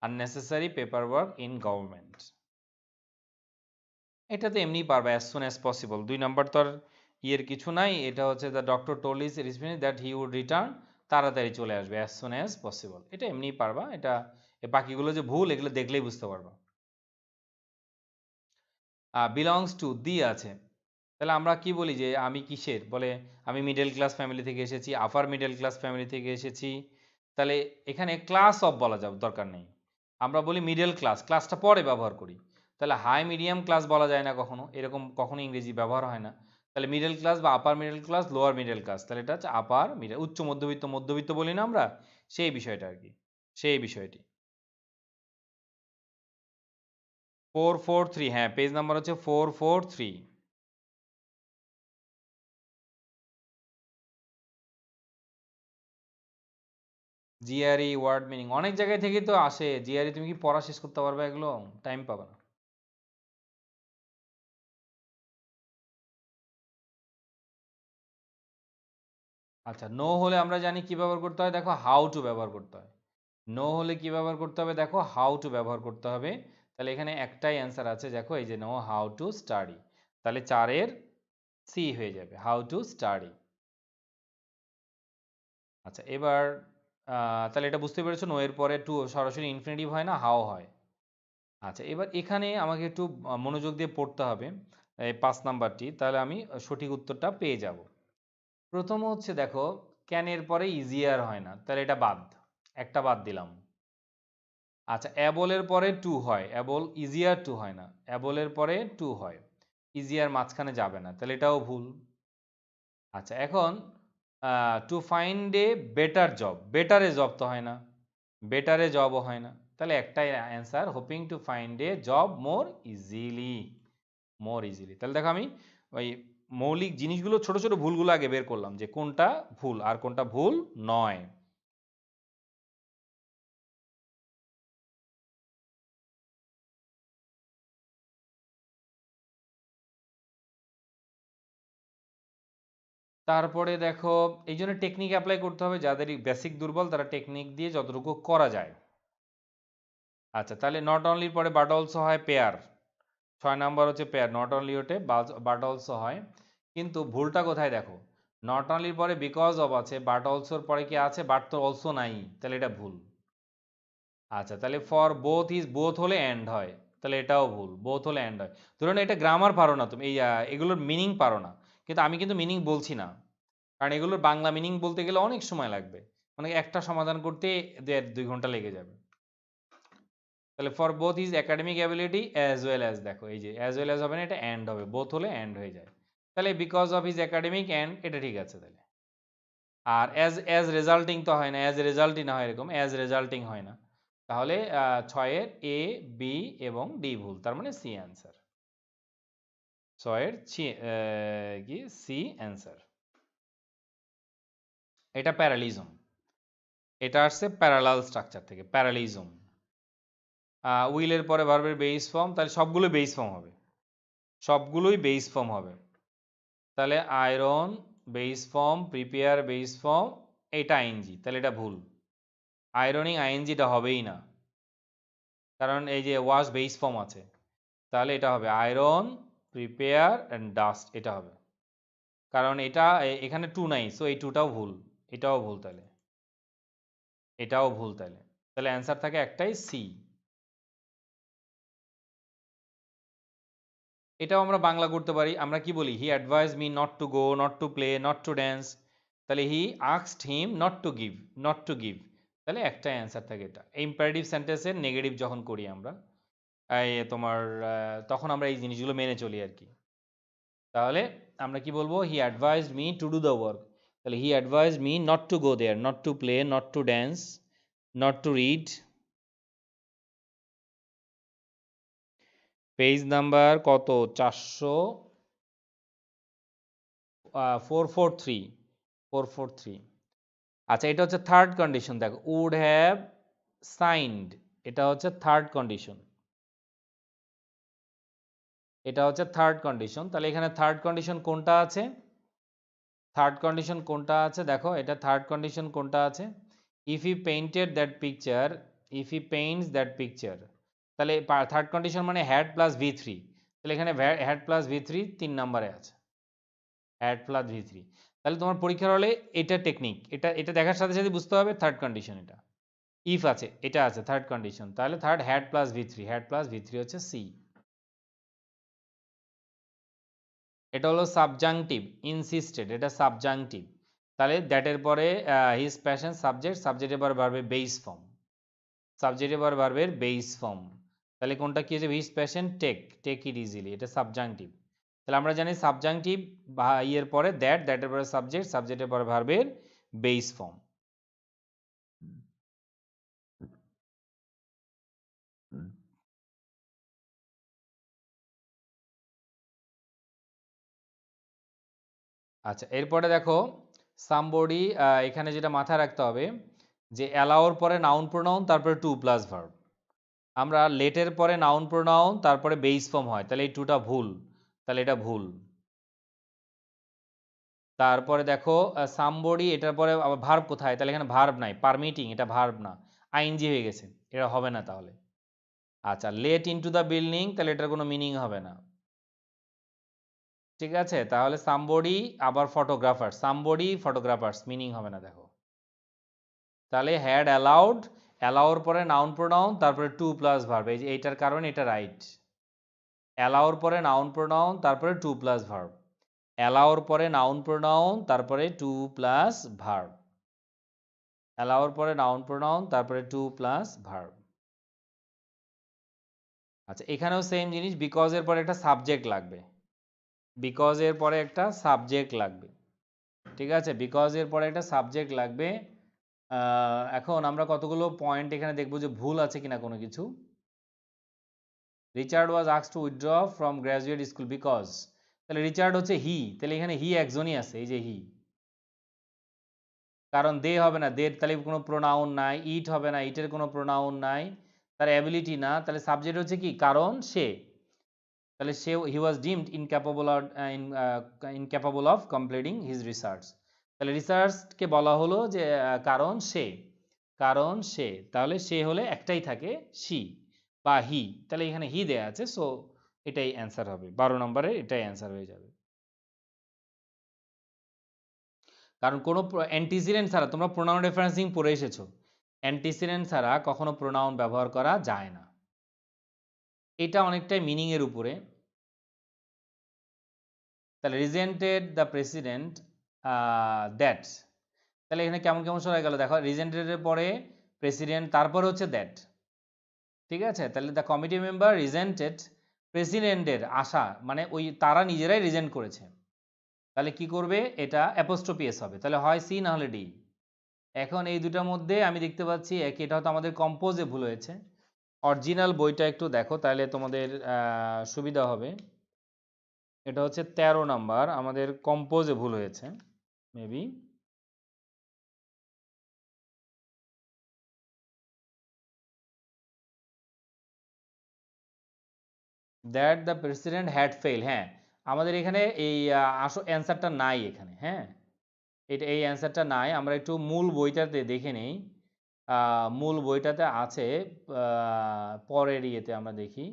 unnecessary paper work in government. এটা তো এমনি পারবে, as soon as possible. 2 number তো আর ইয়ের কিছু নাই, এটা হচ্ছে the doctor told his recipient that he would return, তাড়াতাড়ি চলে আসবে, অ্যাজ সুন অ্যাজ পসিবল, এটা এমনিই পারবা। এটা বাকিগুলো যে ভুল এগুলো দেখলেই বুঝতে পারবা। বিলংস টু দি আছে, তাহলে আমরা কি বলি যে আমি কিসের, বলে আমি মিডল ক্লাস ফ্যামিলি থেকে এসেছি, আপার মিডল ক্লাস ফ্যামিলি থেকে এসেছি, তাহলে এখানে ক্লাস অফ বলা যাবে দরকার নেই, আমরা বলি মিডল ক্লাস, ক্লাসটা পরে ব্যবহার করি। তাহলে হাই মিডিয়াম ক্লাস বলা যায় না কখনো, এরকম কখনো ইংরেজি ব্যবহার হয় না। তাহলে মিডল ক্লাস বা আপার middle class, lower middle class, তাহলে এটা হচ্ছে আপার মিডল, উচ্চ মধ্যবিত্ত, মধ্যবিত্ত বলি না আমরা, সেই বিষয়টা আর কি, সেই বিষয়টি। 443, হ্যাঁ পেজ নাম্বার হচ্ছে 443। জিআরই ওয়ার্ড মিনিং অনেক জায়গায় থেকে তো আসে। জিআরই তুমি কি পড়া শেষ করতে পারবে? এগুলো টাইম পাবে না। আচ্ছা, নো হলে আমরা জানি কি ব্যবহার করতে হয়, দেখো হাউ টু ব্যবহার করতে হয়। নো হলে কি ব্যবহার করতে হবে, দেখো হাউ টু ব্যবহার করতে হবে। তাহলে এখানে একটাই অ্যান্সার আছে, দেখো এই যে নো হাউ টু স্টাডি, তাহলে 4-এর সি হয়ে যাবে, হাউ টু স্টাডি। আচ্ছা এবার তাহলে এটা বুঝতে পেরেছো, নো এর পরে টু সরাসরি ইনফিনিটিভ হয় না, হাউ হয়। আচ্ছা এবার এখানে আমাকে একটু মনোযোগ দিয়ে পড়তে হবে এই 5 নাম্বারটি, তাহলে আমি সঠিক উত্তরটা পেয়ে যাব। প্রথম হচ্ছে দেখো, ক্যানের পরে ইজিয়ার হয় না, তাহলে এটা বাদ, একটা বাদ দিলাম। আচ্ছা অ্যাবলের পরে টু হয়, অ্যাবল ইজিয়ার টু হয় না, অ্যাবলের পরে টু হয়, ইজিয়ার মাঝখানে যাবে না, তাহলে এটাও ভুল। আচ্ছা এখন to find a better job, বেটারে জব তো হয় না, বেটারে জবও হয় না, তাহলে একটাই answer, hoping to find a job more easily, more easily. তাহলে দেখো আমি ওই মৌলিক জিনিসগুলো, ছোট ছোট ভুলগুলো আগে বের করলাম যে কোনটা ভুল আর কোনটা ভুল নয়। তারপরে দেখো, এই জন্য টেকনিক অ্যাপ্লাই করতে হবে, যাদের বেসিক দুর্বল তারা টেকনিক দিয়ে যতটুকু করা যায়। আচ্ছা তাহলে নট অনলির পরে বাট অলসো হয় পেয়ার, 6 নাম্বার হচ্ছে পেয়ার, নট অনলি ওটে বাট অলসো হয়। কিন্তু ভুলটা কোথায় দেখো, নট অনলির পরে বিকজ অফ আছে, বাট অলসোর পরে কি আছে, বাট তো অলসো নাই, তাহলে এটা ভুল। আচ্ছা তাহলে ফর বোথ ইজ, বোথ হলে অ্যান্ড হয়, তাহলে এটাও ভুল, বোথ হলে অ্যান্ড হয়। ধরুন এটা গ্রামার পারো না তুমি, এই এগুলোর মিনিং পারো না, কিন্তু আমি কিন্তু মিনিং বলছি না, কারণ এগুলোর বাংলা মিনিং বলতে গেলে অনেক সময় লাগবে, মানে একটা সমাধান করতে 1.5-2 ঘন্টা লেগে যাবে। তাহলে for both is academic ability as well as, দেখো এই যে অ্যাজ ওয়েল অ্যাজ হবে না, এটা অ্যান্ড হবে, বোথ হলে অ্যান্ড হয়ে যায়, তাহলে because of his academic and, এটা ঠিক আছে তাহলে। আর অ্যাজ অ্যাজ রেজাল্টিং তো হয় না, অ্যাজ রেজাল্টই না হয় এরকম, অ্যাজ রেজাল্টিং হয় না, তাহলে 6-এর এ, বি এবং ডি ভুল, তার মানে সি অ্যান্সার, 6-এর কি সি অ্যান্সার। এটা প্যারালিজম, এটা আসছে প্যারালাল স্ট্রাকচার থেকে, প্যারালিজম। উইলের পরে ভার্বের বেস ফর্ম, তাহলে সবগুলো বেস ফর্ম হবে, সবগুলোই বেস ফর্ম হবে, তাহলে iron base form, prepare base form, এটা আইএনজি, তাহলে এটা ভুল, আয়রনিং আইএনজিটা হবেই না, কারণ এই যে ওয়াশ বেস ফর্ম আছে, তাহলে এটা হবে আয়রন, প্রিপেয়ার অ্যান্ড ডাস্ট, এটা হবে, কারণ এটা এখানে টু নাই, সো এই টুটাও ভুল, এটাও ভুল, তাহলে এটাও ভুল, তাহলে তাহলে অ্যান্সার থাকে একটাই সি। এটাও আমরা বাংলা করতে পারি, আমরা কি বলি, he advise me not to go, not to play, not to dance, তাহলে he asked him not to give, not to give, তাহলে একটা অ্যান্সার থাকে এটা। ইম্পারেটিভ সেন্টেন্সের নেগেটিভ যখন করি আমরা, তোমার তখন আমরা এই জিনিসগুলো মেনে চলি আর কি। তাহলে আমরা কি বলবো, he advised me to do the work, তাহলে he advised me not to go there, not to play, not to dance, not to read. Page number কত, 400, 443, 443। আচ্ছা এটা হচ্ছে থার্ড কন্ডিশন, দেখো উড হ্যাভ সাইন্ড, এটা হচ্ছে থার্ড কন্ডিশন, এটা হচ্ছে থার্ড কন্ডিশন, তাহলে এখানে থার্ড কন্ডিশন কোনটা আছে, থার্ড কন্ডিশন কোনটা আছে, দেখো এটা থার্ড কন্ডিশন কোনটা আছে, if he painted that picture, if he Paints that picture, তাহলে থার্ড কন্ডিশন মানে হ্যাড প্লাস ভি থ্রি, তাহলে এখানে হ্যাড প্লাস ভি থ্রি 3 নম্বরে আছে, হ্যাড প্লাস ভি থ্রি, তাহলে তোমার পরীক্ষার হলে এটা টেকনিক, এটা এটা দেখার সাথে সাথে বুঝতে হবে থার্ড কন্ডিশন, এটা ইফ আছে, এটা আছে থার্ড কন্ডিশন, তাহলে third had plus V three, had plus V three হচ্ছে সি। এটা হলো সাবজাংটিভ, ইনসিস্টেড, এটা সাবজাংটিভ, তাহলে দ্যাটের পরে হিজ প্যাশন সাবজেক্ট, সাবজেক্টের পরে ভার্বে বেস ফর্ম, সাবজেক্টিভ আর ভার্বের বেস ফর্ম। তাহলে কোনটা কি হচ্ছে? His passion take it easily, এটা সাবজাংটিভ। তাহলে আমরা জানি সাবজাংটিভ বা ইয়ের পরে দ্যাটের পরে সাবজেক্ট, সাবজেক্টের পরে ভার্বের বেস ফর্ম। আচ্ছা, এরপরে দেখো সামবডি, এখানে যেটা মাথায় রাখতে হবে যে অ্যালাওর পরে নাউন প্রোনাউন তারপরে টু প্লাস ভার্ব। আমরা লেটের পরে নাউন প্রোনাউন তারপরে বেস ফর্ম হয়, তাহলে এই টুটা ভুল, তাহলে এটা ভুল। তারপরে দেখো সামবডি, এটার পরে আবার ভার্ব কোথায়? তাহলে এখানে ভার্ব নাই, পারমিটিং, এটা ভার্ব না, আইএনজি হয়ে গেছে, এটা হবে না তাহলে। আচ্ছা, লেট ইনটু দ্য বিল্ডিং, তাহলে এটার কোনো মিনিং হবে না। ঠিক আছে, তাহলে সামবডি আবার ফটোগ্রাফার, সামবডি ফটোগ্রাফার্স, মিনিং হবে না দেখো। তাহলে হ্যাড অ্যালাউড, অ্যালাউর পরে নাউন প্রোনাউন তারপরে টু প্লাস ভার্ব, এই যে এইটার কারণে এটা রাইট। অ্যালাউর পরে নাউন প্রোনাউন তারপরে টু প্লাস ভার্ব, অ্যালাউর পরে নাউন প্রোনাউন তারপরে টু প্লাস ভার্ব, অ্যালাউর পরে নাউন প্রোনাউন তারপরে টু প্লাস ভার্ব। আচ্ছা, এখানেও সেম জিনিস, বিকজ এর পরে একটা সাবজেক্ট লাগবে, বিকজ এর পরে একটা সাবজেক্ট লাগবে। ঠিক আছে, বিকজ এর পরে একটা সাবজেক্ট লাগবে। এখন আমরা কতগুলো পয়েন্ট এখানে দেখবো যে ভুল আছে কিনা কোনো কিছু। Richard was asked two withdraw from graduate school because, তাহলে রিচার্ড হচ্ছে হি, তাহলে এখানে হি একজনই আছে, এই যে হি। কারণ দে হবে না, দে তাহলে কোনো প্রোনাউন নাই, ইট হবে না, ইটের কোনো প্রোনাউন নাই, তার অ্যাবিলিটি না, তাহলে সাবজেক্ট হচ্ছে কি? কারণ সে, তাহলে সে he was deemed incapable of completing his research, তাহলে রিসার্চকে বলা হলো যে কারণ সে, কারণ সে, তাহলে সে হলে একটাই থাকে সি বা হি, তাহলে এখানে হি দেয়া আছে, সো এটাই অ্যান্সার হবে, 12 নম্বরে এটাই অ্যান্সার হয়ে যাবে। কারণ কোনো অ্যান্টিসিডেন্ট ছাড়া, তোমরা প্রোনাউন রেফারেন্সিং পড়ে এসেছো, অ্যান্টিসিডেন্ট ছাড়া কখনো প্রোনাউন ব্যবহার করা যায় না, এটা অনেকটাই মিনিং এর উপরে। তাহলে রিজেন্টেড দ্য প্রেসিডেন্ট দ্যাট, তাহলে এখানে কেমন কেমন শোনা গেল দেখো, রিজেন্টেডের পরে প্রেসিডেন্ট তারপরে হচ্ছে দ্যাট। ঠিক আছে, তাহলে দ্য কমিটি মেম্বার রিজেন্টেড প্রেসিডেন্টের আশা, মানে ওই তারা নিজেরাই রিজেন্ট করেছে, তাহলে কি করবে? এটা অ্যাপোস্ট্রোপি এস হবে, তাহলে হয় সি না হলে ডি। এখন এই দুটার মধ্যে আমি দেখতে পাচ্ছি এক, এটা হয়তো আমাদের কম্পোজে ভুল হয়েছে। অরিজিনাল বইটা একটু দেখো, তাহলে তোমাদের সুবিধা হবে। এটা হচ্ছে 13 নাম্বার, আমাদের কম্পোজে ভুল হয়েছে maybe. That the president had fail, হ্যাঁ আমাদের এখানে এই আসল অ্যান্সারটা নাই এখানে, হ্যাঁ এটা এই অ্যান্সারটা নাই, আমরা একটু মূল বইটাতে দেখে নেই। মূল বইটাতে আছে, পরের ইয়েতে আমরা দেখি।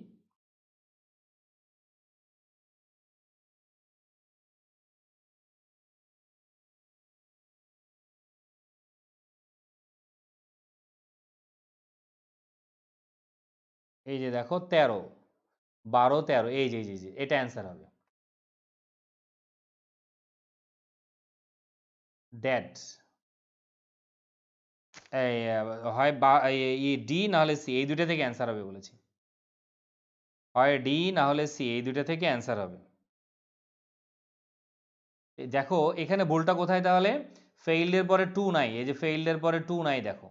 এই যে দেখো 13, 12, 13, এই যে এটা অ্যান্সার হবে, দ্যাট। এই হয় বা ডি না হলে সি, এই দুইটা থেকে অ্যান্সার হবে বলেছি, হয় ডি না হলে সি, এই দুইটা থেকে অ্যান্সার হবে। দেখো এখানে ভুলটা কোথায় তাহলে? ফেইল্ডের পরে টু নাই, এই যে ফেইল্ডের পরে টু নাই দেখো,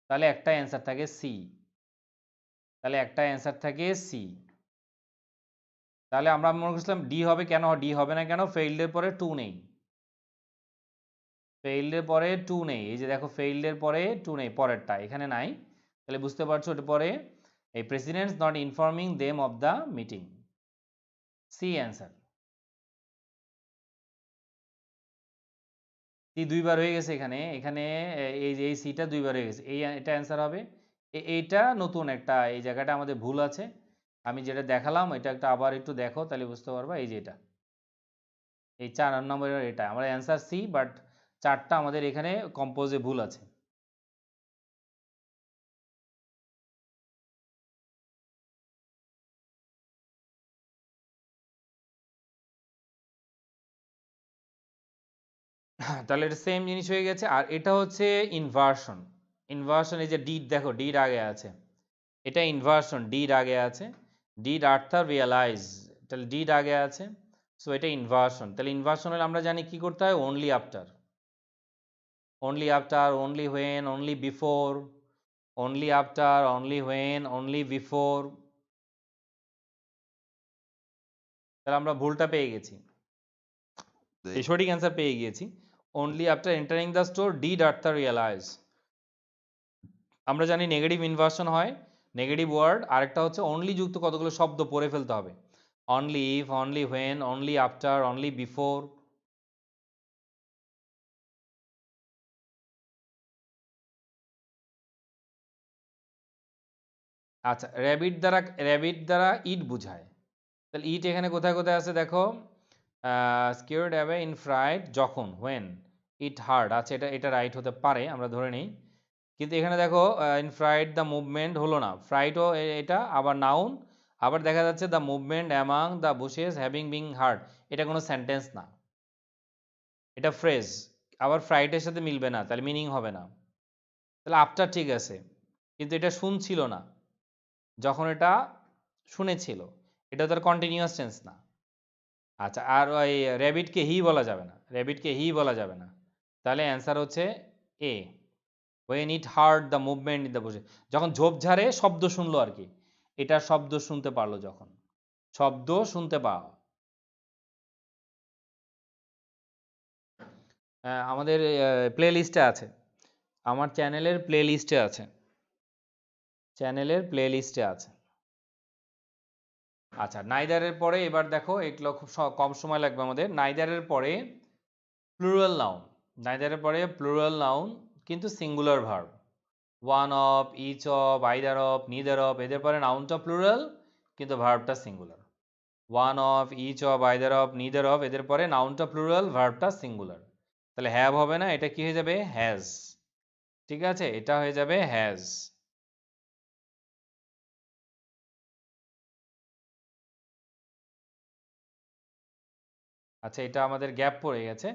তাহলে একটা অ্যান্সার থাকে সি, তাহলে একটা অ্যান্সার থাকে সি। তাহলে আমরা মনে করছিলাম ডি হবে, কেন ডি হবে না কেন? ফেইল্ডের পরে টু নেই, ফেইল্ডের পরে টু নেই, এই যে দেখো ফেইল্ডের পরে টু নেই, পরেরটা এখানে নাই, তাহলে বুঝতে পারছো ওটা পরে এই presidents not informing them of the meeting, C answer. C দুইবার হয়ে গেছে এখানে, এখানে এই যে এই সিটা দুইবার হয়ে গেছে, এই এটা অ্যান্সার হবে। এইটা নতুন একটা, এই জায়গাটা আমাদের ভুল আছে, আমি যেটা দেখালাম এটা একটা আবার একটু দেখো, তাহলে বুঝতে পারবা। এই যে এটা, এই 4 নম্বরের এটা আমরা অ্যান্সার সি, বাট চারটা আমাদের এখানে কম্পোজে ভুল আছে। তাহলে এটা সেম জিনিস হয়ে গেছে, আর এটা হচ্ছে ইনভার্সন, ইনভার্সন এই যে ডিড, দেখো ডিড আগে আছে, এটা ইনভার্সন, ডিড আগে আছে, ডিড আর্থার রিয়ালাইজ, তাহলে ডিড আগে আছে, সো এটা ইনভার্সন। তাহলে ইনভার্সন হলে আমরা জানি কি করতে হয়, only after, only after, only when, only before, only after, only when, only before. তাহলে আমরা ভুলটা পেয়ে গেছি, এই সঠিক অ্যান্সার পেয়ে গিয়েছি। Only after entering the store did Arthur realise. আমরা জানি নেগেটিভ ইনভার্সন হয়, নেগেটিভ ওয়ার্ড, আরেকটা হচ্ছে অনলি যুক্ত কতগুলো শব্দ পড়ে ফেলতে হবে, only if, only when, only after, only before. আচ্ছা, র্যাবিট দ্বারা ইট বুঝায়, তাহলে ইট এখানে কোথায় কোথায় আছে দেখো, স্কিওর্ড অ্যাওয়ে ইন ফ্রাইড, যখন, হোয়েন, ইট হার্ড, আচ্ছা এটা এটা রাইট হতে পারে আমরা ধরে নিই, কিন্তু এখানে দেখো ইন ফ্রাইড দ্য মুভমেন্ট হলো না, ফ্রাইডও এটা আবার নাউন, আবার দেখা যাচ্ছে the movement among the bushes having being hard, এটা কোনো সেন্টেন্স না, এটা ফ্রেজ, আবার ফ্রাইডের সাথে মিলবে না, তাহলে মিনিং হবে না। তাহলে আফটার ঠিক আছে, কিন্তু এটা শুনছিল না, যখন এটা শুনেছিল, এটা তার কন্টিনিউয়াস টেন্স না। আচ্ছা, আর ওই র্যাবিটকে হি বলা যাবে না, র্যাবিটকে হি বলা যাবে না, তাহলে অ্যান্সার হচ্ছে A, when it heard the movement in the bush, যখন ঝোপঝাড়ে শব্দ শুনলো আর কি, এটার শব্দ শুনতে পারলো, যখন শব্দ শুনতে পাওয়া। আমাদের প্লে লিস্টে আছে, আমার চ্যানেলের প্লে লিস্টে আছে, চ্যানেলের প্লে লিস্টে আছে। আচ্ছা, নাইদারের পরে এবার দেখো, এগুলো খুব কম সময় লাগবে আমাদের। নাইদারের পরে প্লুরাল নাউন, নাইদারের পরে প্লুরাল নাউন কিন্তু singular verb, one of, each of, either of, neither of, এদের পরে নাউনটা প্লুরাল কিন্তু ভার্বটা singular. One of, each of, either of, neither of, এদের পরে নাউনটা প্লুরাল, ভার্বটা সিঙ্গুলার, তাহলে হ্যাভ হবে না, এটা কি হয়ে যাবে, হ্যাজ। ঠিক আছে, এটা হয়ে যাবে হ্যাজ। আচ্ছা, এটা আমাদের গ্যাপ পড়ে গেছে,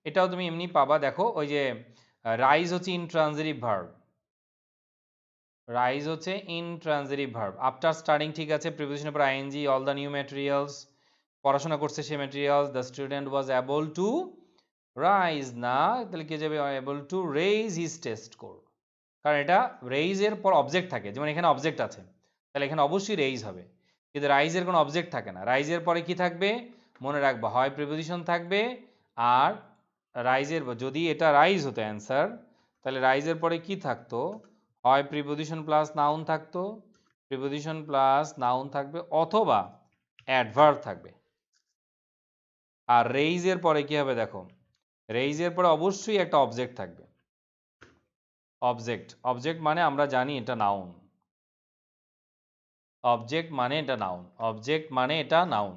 এটাও তুমি এমনি পাবা, দেখো ওই যে রাইজ হচ্ছে ইনট্রানজিটিভ ভার্ব, রাইজ হচ্ছে ইনট্রানজিটিভ ভার্ব, আফটার স্টার্টিং ঠিক আছে, প্রিপোজিশনের পর ING, all the new materials, পড়াশোনা করছে সে materials, the student was able to rise, না তাহলে কি যাবে, able to raise his test score, কারণ এটা রেইজের পর অবজেক্ট থাকে, যেমন এখানে অবজেক্ট আছে, তাহলে এখানে অবশ্যই রেইজ হবে, কিন্তু রাইজের কোনো অবজেক্ট থাকে না, রাইজের পরে কি থাকবে, মনে রাখবা, হয় প্রিপোজিশন থাকবে, আর রাইজের যদি এটা রাইজ হতো অ্যান্সার, তাহলে রাইজের পরে কি থাকতো, হয় প্রিপোজিশন প্লাস নাউন থাকতো, প্রিপোজিশন প্লাস নাউন থাকবে, অথবা অ্যাডভার্ব থাকবে। আর রেইজের পরে কি হবে দেখো, রেইজের পরে অবশ্যই একটা অবজেক্ট থাকবে, অবজেক্ট, অবজেক্ট মানে আমরা জানি এটা নাউন, অবজেক্ট মানে এটা নাউন, অবজেক্ট মানে এটা noun.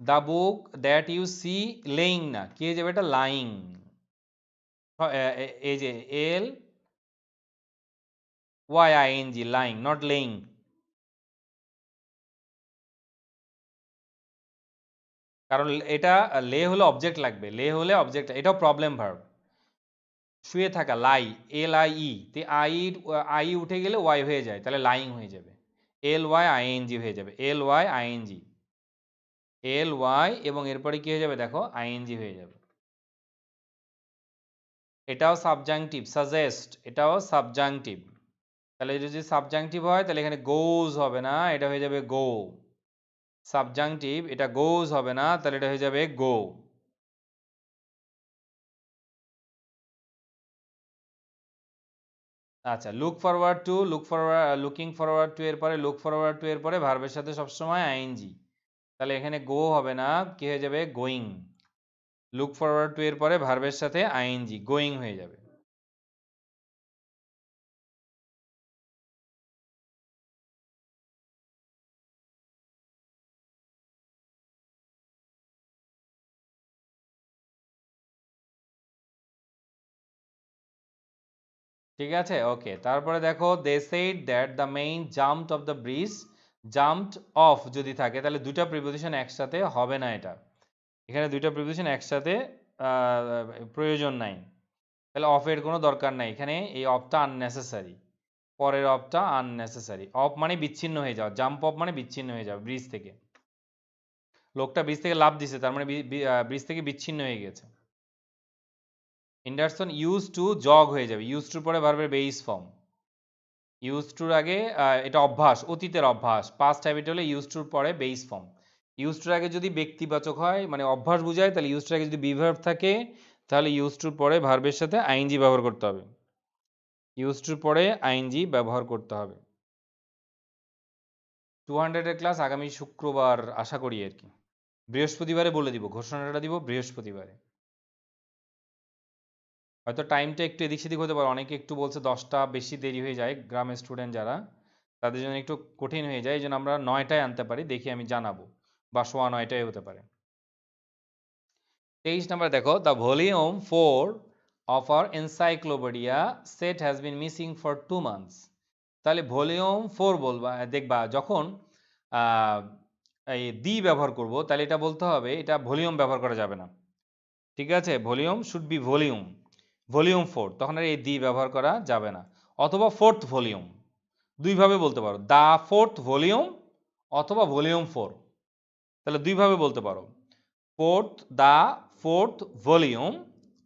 The book that you see laying, না কি হয়ে যাবে, এটা লাইং, এই যে L Y I N G, lying, not laying. কারণ এটা লে হলে অবজেক্ট লাগবে, লে হলে অবজেক্ট, এটাও প্রবলেম ভার্ব, শুয়ে থাকা, লাই, এল আই ই, তে আই, আই উঠে গেলে ওয়াই হয়ে যায়, তাহলে লাইং হয়ে যাবে, এল ওয়াই আইএনজি হয়ে যাবে, L Y I N G, L Y এবং এরপরে কি হয়ে যাবে দেখো, আইএনজি হয়ে যাবে। এটাও সাবজাংটিভ, সাজেস্ট, এটাও সাবজাংটিভ, তাহলে যদি সাবজাংটিভ হয় তাহলে এখানে গোজ হবে না, এটা হয়ে যাবে গো, সাবজাংটিভ, এটা গোজ হবে না, তাহলে এটা হয়ে যাবে গো। আচ্ছা, look forward to, looking forward to এর পরে, লুক ফরওয়ার্ড টু এর পরে ভার্বের সাথে সবসময় আইএনজি, তাহলে এখানে গো হবে না, কি হয়ে যাবে, গোয়িং, লুক ফরওয়ার্ড টু এর পরে ভার্বের সাথে আইএনজি, গোয়িং হয়ে যাবে। ঠিক আছে, ওকে, তারপরে দেখো, they said that the main jumped off the bridge, jumped off যদি থাকে তাহলে দুটা প্রিপোজিশন একসাথে হবে না, এটা এখানে দুইটা প্রিপোজিশন একসাথে প্রয়োজন নাই, তাহলে অফ এর কোনো দরকার নাই, এখানে এই অফটা আননেসেসারি, পরের অফটা আননেসেসারি। অফ মানে বিচ্ছিন্ন হয়ে যাওয়া, জাম্প অফ মানে বিচ্ছিন্ন হয়ে যাওয়া ব্রিজ থেকে, লোকটা ব্রিজ থেকে লাফ দিছে তার মানে ব্রিজ থেকে বিচ্ছিন্ন হয়ে গেছে। এন্ডারসন ইউজ টু জগ হয়ে যাবে, ইউজ টুর পরে ভার্বের বেস ফর্ম, ইউজ টুর আগে এটা অভ্যাস, অতীতের অভ্যাস, পাস্ট হ্যাবিট হলে ইউজ টুর পরে বেস ফর্ম। ইউজ টুর আগে যদি ব্যক্তিবাচক হয় মানে অভ্যাস বোঝায়, তাহলে ইউজ টুর আগে যদি বি ভার্ব থাকে তাহলে ইউজ টুর পরে ভার্বের সাথে আইএনজি ব্যবহার করতে হবে, ইউজ টুর পরে আইএনজি ব্যবহার করতে হবে। 200 এর ক্লাস আগামী শুক্রবার আশা করি আর কি, বৃহস্পতিবারে বলে দিব, ঘোষণাটা দিব বৃহস্পতিবারে। হয়তো টাইমটা একটু এদিক সেদিক হতে পারে, অনেকে একটু বলছে 10টা বেশি দেরি হয়ে যায়, গ্রামের স্টুডেন্ট যারা তাদের জন্য একটু কঠিন হয়ে যায়, এই জন্য আমরা 9টায় আনতে পারি, দেখি আমি জানাবো, বা 9:15 হতে পারে। 23 নাম্বার দেখো, the volume 4 of our encyclopedia set has been missing for 2 months। তাহলে ভলিউম 4 বলবা, দেখবা যখন এই দি ব্যবহার করব তাহলে এটা বলতে হবে, এটা ভলিউম ব্যবহার করা যাবে না, ঠিক আছে, volume should be volume, volume 4, তখন আর এই দি ব্যবহার করা যাবে না। অথবা ফোর্থ ভলিউম, দুইভাবে বলতে পারো, দা ফোর্থ ভলিউম অথবা ভলিউম 4, তাহলে দুইভাবে বলতে পারো, ফোর্থ, দা ফোর্থ ভলিউম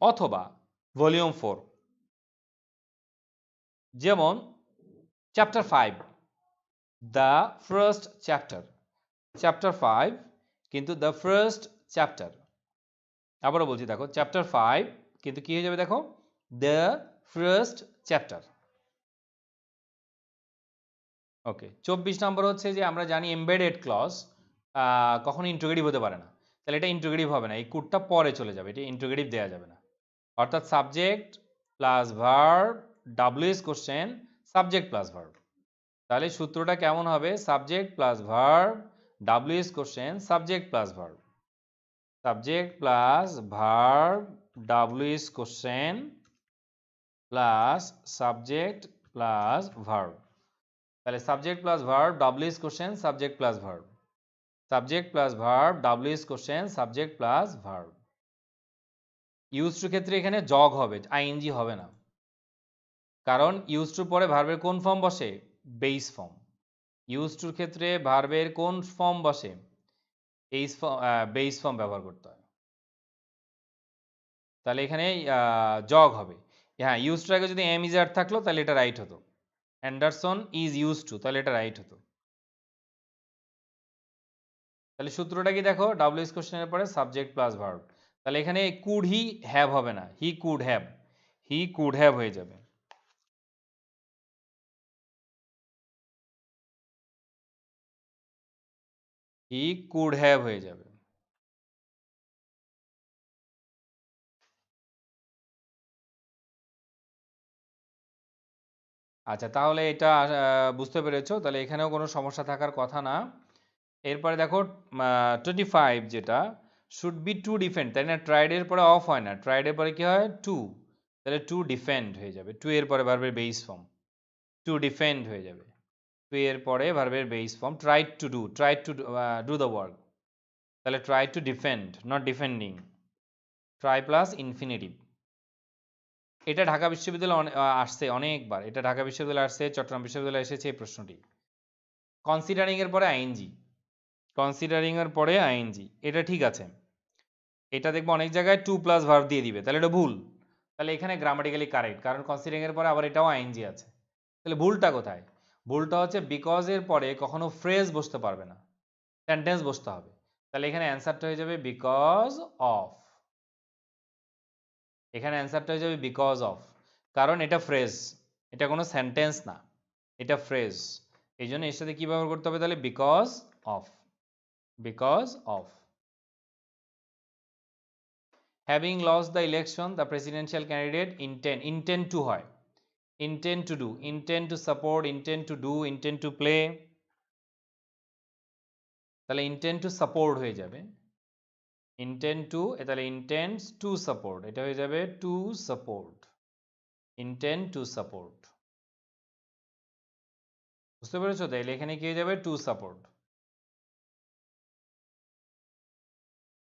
অথবা ভলিউম 4। যেমন chapter 5, the first chapter, chapter 5 কিন্তু দ্য ফার্স্ট চ্যাপ্টার। আবারও বলছি দেখো, চ্যাপ্টার 5 কিন্তু কি হয়ে যাবে দেখো, দ্য ফার্স্ট চ্যাপ্টার। ওকে, 24 নম্বর হচ্ছে যে আমরা জানি এমবেডেড ক্লজ কখনো ইন্ট্রোগেটিভ হতে পারে না, তাহলে এটা ইন্ট্রোগেটিভ হবে না, এই কুটটা পরে চলে যাবে, এটা ইন্ট্রোগেটিভ দেওয়া যাবে না। অর্থাৎ subject plus verb, WH question, subject plus verb, তাহলে সূত্রটা কেমন হবে, subject plus verb, WH question, subject plus verb, subject plus verb, WH question plus subject plus verb. তাহলে subject plus verb, WH question, subject plus verb, subject plus verb, WH question, subject plus verb. Use to ক্ষেত্রে এখানে jug হবে, ING হবে না, কারণ use টুর পরে ভার্বের কোন ফর্ম বসে, বেস ফর্ম। ইউজ টুর ক্ষেত্রে ভার্বের কোন ফর্ম বসে, বেস ফর্ম ব্যবহার করতে হয়, তাহলে এখানে জগ হবে। হ্যাঁ, ইউজ টুর আগে যদি এম ইজ আর থাকলো তাহলে এটা রাইট হতো, অ্যান্ডারসন ইজ ইউজ টু, তাহলে এটা রাইট হতো। তাহলে সূত্রটা কি দেখো, ডাব্লিউএস কোশ্চেনের পরে সাবজেক্ট প্লাস ভার্ব, তাহলে এখানে কুড হি হ্যাভ হবে না, he could have, he could have হয়ে যাবে। হি কুড হ্যাভ হয়ে যাবে। আচ্ছা, তাহলে এটা বুঝতে পেরেছো, তাহলে এখানেও কোনো সমস্যা থাকার কথা না। এরপরে দেখো 25 যেটা, শুড বি টু ডিফেন্ড, তাই না, ট্রাইডের পরে অফ হয় না, ট্রাইডের পরে কি হয়, টু, তাহলে টু ডিফেন্ড হয়ে যাবে, টু এর পরে ভার্বের বেস ফর্ম, টু ডিফেন্ড হয়ে যাবে, টু এর পরে ভার্বের base form, tried to do, tried to do the work, তাহলে try to defend, not defending, try plus infinitive. এটা ঢাকা বিশ্ববিদ্যালয়ে আসছে অনেকবার, এটা ঢাকা বিশ্ববিদ্যালয়ে আসছে, চট্টগ্রাম বিশ্ববিদ্যালয়ে এসেছে এই প্রশ্নটি। কনসিডারিং এর পরে আইএনজি, কনসিডারিং এর পরে আইএনজি, এটা ঠিক আছে, এটা দেখবো অনেক জায়গায় টু প্লাস ভার্ব দিয়ে দিবে, তাহলে এটা ভুল, তাহলে এখানে গ্রামাটিক্যালি কারেক্ট, কারণ কনসিডারিং এর পরে আবার এটাও আইএনজি আছে। তাহলে ভুলটা কোথায়, ভুলটা হচ্ছে বিকজ এর পরে কখনো ফ্রেজ বসতে পারবে না, সেন্টেন্স বসতে হবে, তাহলে এখানে অ্যান্সারটা হয়ে যাবে বিকজ অফ, এখানে অ্যান্সারটা হয়ে যাবে বিকজ অফ, কারণ এটা ফ্রেজ, এটা কোনো সেন্টেন্স না, এটা ফ্রেজ, এই জন্য এর সাথে কি ব্যবহার করতে হবে তাহলে, because of, because of. Having lost the election the presidential candidate intend to হয়, intend to do, intend to support, intend to do, intend to play, তাহলে ইন্টেন্ড টু সাপোর্ট হয়ে যাবে, ইন্টেন্ড টু, তাহলে ইন্টেন্ডস টু সাপোর্ট, এটা হয়ে যাবে to support, intend to support. বুঝতে পেরেছো, তাহলে এখানে কি হয়ে যাবে, টু সাপোর্ট।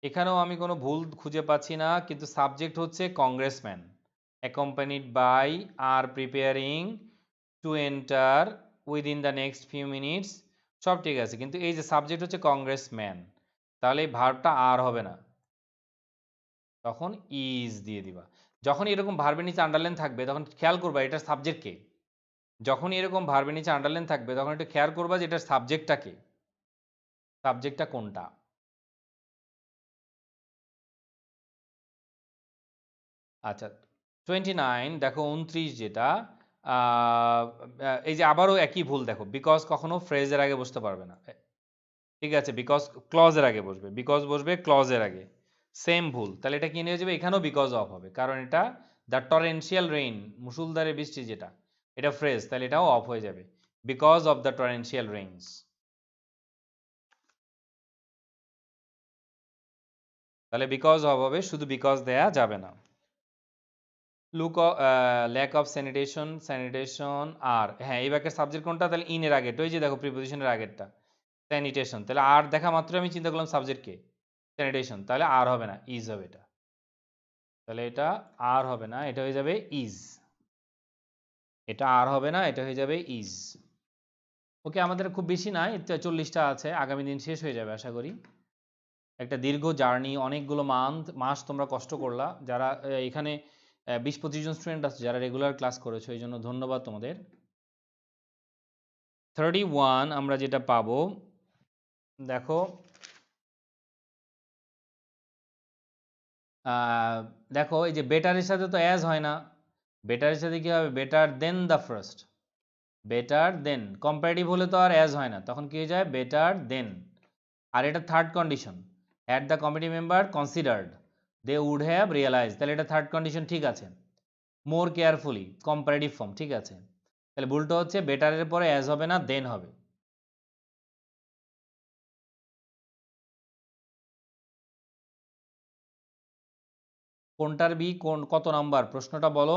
এখানেও আমি কোনো ভুল খুঁজে পাচ্ছি না, কিন্তু সাবজেক্ট হচ্ছে কংগ্রেসম্যান, অ্যাকম্পানিড বাই, আর preparing to enter within the next few minutes, সব ঠিক আছে, কিন্তু এই যে সাবজেক্ট হচ্ছে কংগ্রেসম্যান, তাহলে এই ভার্বটা আর হবে না, তখন ইজ দিয়ে দিবা। যখন এরকম ভার্বের নিচে আন্ডারলাইন থাকবে তখন খেয়াল করবা এটার সাবজেক্ট কে। যখন এরকম ভার্বের নিচে আন্ডারলাইন থাকবে তখন একটু খেয়াল করবা যে এটার সাবজেক্টটা কে, সাবজেক্টটা কোনটা। আচ্ছা, 29 দেখো, 29 যেটা, আহ, এই যে আবারও একই ভুল দেখো, বিকজ কখনো ফ্রেজের আগে বসতে পারবে না, ঠিক আছে, বিকজ ক্লজের আগে বসবে, বিকজ বসবে ক্লজের আগে, সেম ভুল, তাহলে এটা কি নিয়ে যাবে, এখানেও বিকজ অফ হবে, কারণ এটা দ্য টরেন্সিয়াল রেইন, মুষলধারে বৃষ্টি যেটা, এটা ফ্রেজ, তাহলে এটাও অফ হয়ে যাবে, because of the torrential rains. তাহলে বিকজ অফ হবে, শুধু বিকজ দেয়া যাবে না। Look, lack of sanitation, sanitation, আর হ্যাঁ এই বাক্যের সাবজেক্ট কোনটা, তাহলে ইনের আগেরটা, ওই যে দেখো প্রিপোজিশনের আগেরটা স্যানিটেশন, তাহলে আর দেখা মাত্র আমি চিন্তা করলাম সাবজেক্ট কে, স্যানিটেশন, তাহলে আর হবে না, ইজ হবে এটা, তাহলে এটা আর হবে না, এটা হয়ে যাবে ইজ, এটা আর হবে না, এটা হয়ে যাবে ইজ। ওকে, আমাদের খুব বেশি নাই, 40টা আছে, আগামী দিন শেষ হয়ে যাবে আশা করি। একটা দীর্ঘ জার্নি, অনেকগুলো মাস তোমরা কষ্ট করলা, যারা এখানে 20-25 জন স্টুডেন্ট আছে যারা রেগুলার ক্লাস করেছো, এই জন্য ধন্যবাদ তোমাদের। 31 আমরা যেটা পাবো, দেখো, দেখো এই যে বেটারের সাথে তো অ্যাজ হয় না, বেটারের সাথে কি হবে, better then the first, better then, comparative হলে তো আর অ্যাজ হয় না, তখন কি হয়ে যায়, বেটার দেন। আর এটা third condition, at the committee member considered they would have realize, তাহলে এটা থার্ড কন্ডিশন ঠিক আছে। মোর কেয়ারফুলি, কম্পারেটিভ ফর্ম, ঠিক আছে, তাহলে ভুলটা হচ্ছে বেটারের পরে অ্যাজ হবে না, দেন হবে। কোনটার বি, কোন কত নাম্বার, প্রশ্নটা বলো।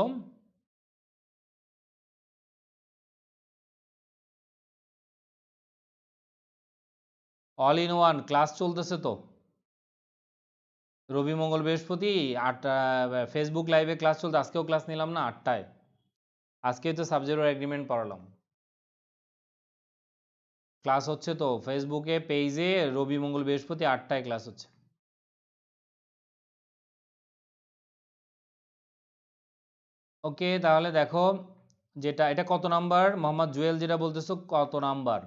অল ইন ওয়ান ক্লাস চলতেছে তো, রবি মঙ্গল বৃহস্পতি 8টা, ফেসবুক লাইভে ক্লাস চলতে, আজকেও ক্লাস নিলাম না 8টায়, আজকেই তো সাবজেক্ট এগ্রিমেন্ট পড়ালাম, ক্লাস হচ্ছে তো ফেসবুকে পেজে, রবি মঙ্গল বৃহস্পতি 8টায় ক্লাস হচ্ছে। ওকে, তাহলে দেখো, যেটা এটা কত নাম্বার, মোহাম্মদ জুয়েল যেটা বলতেছো কত নাম্বার।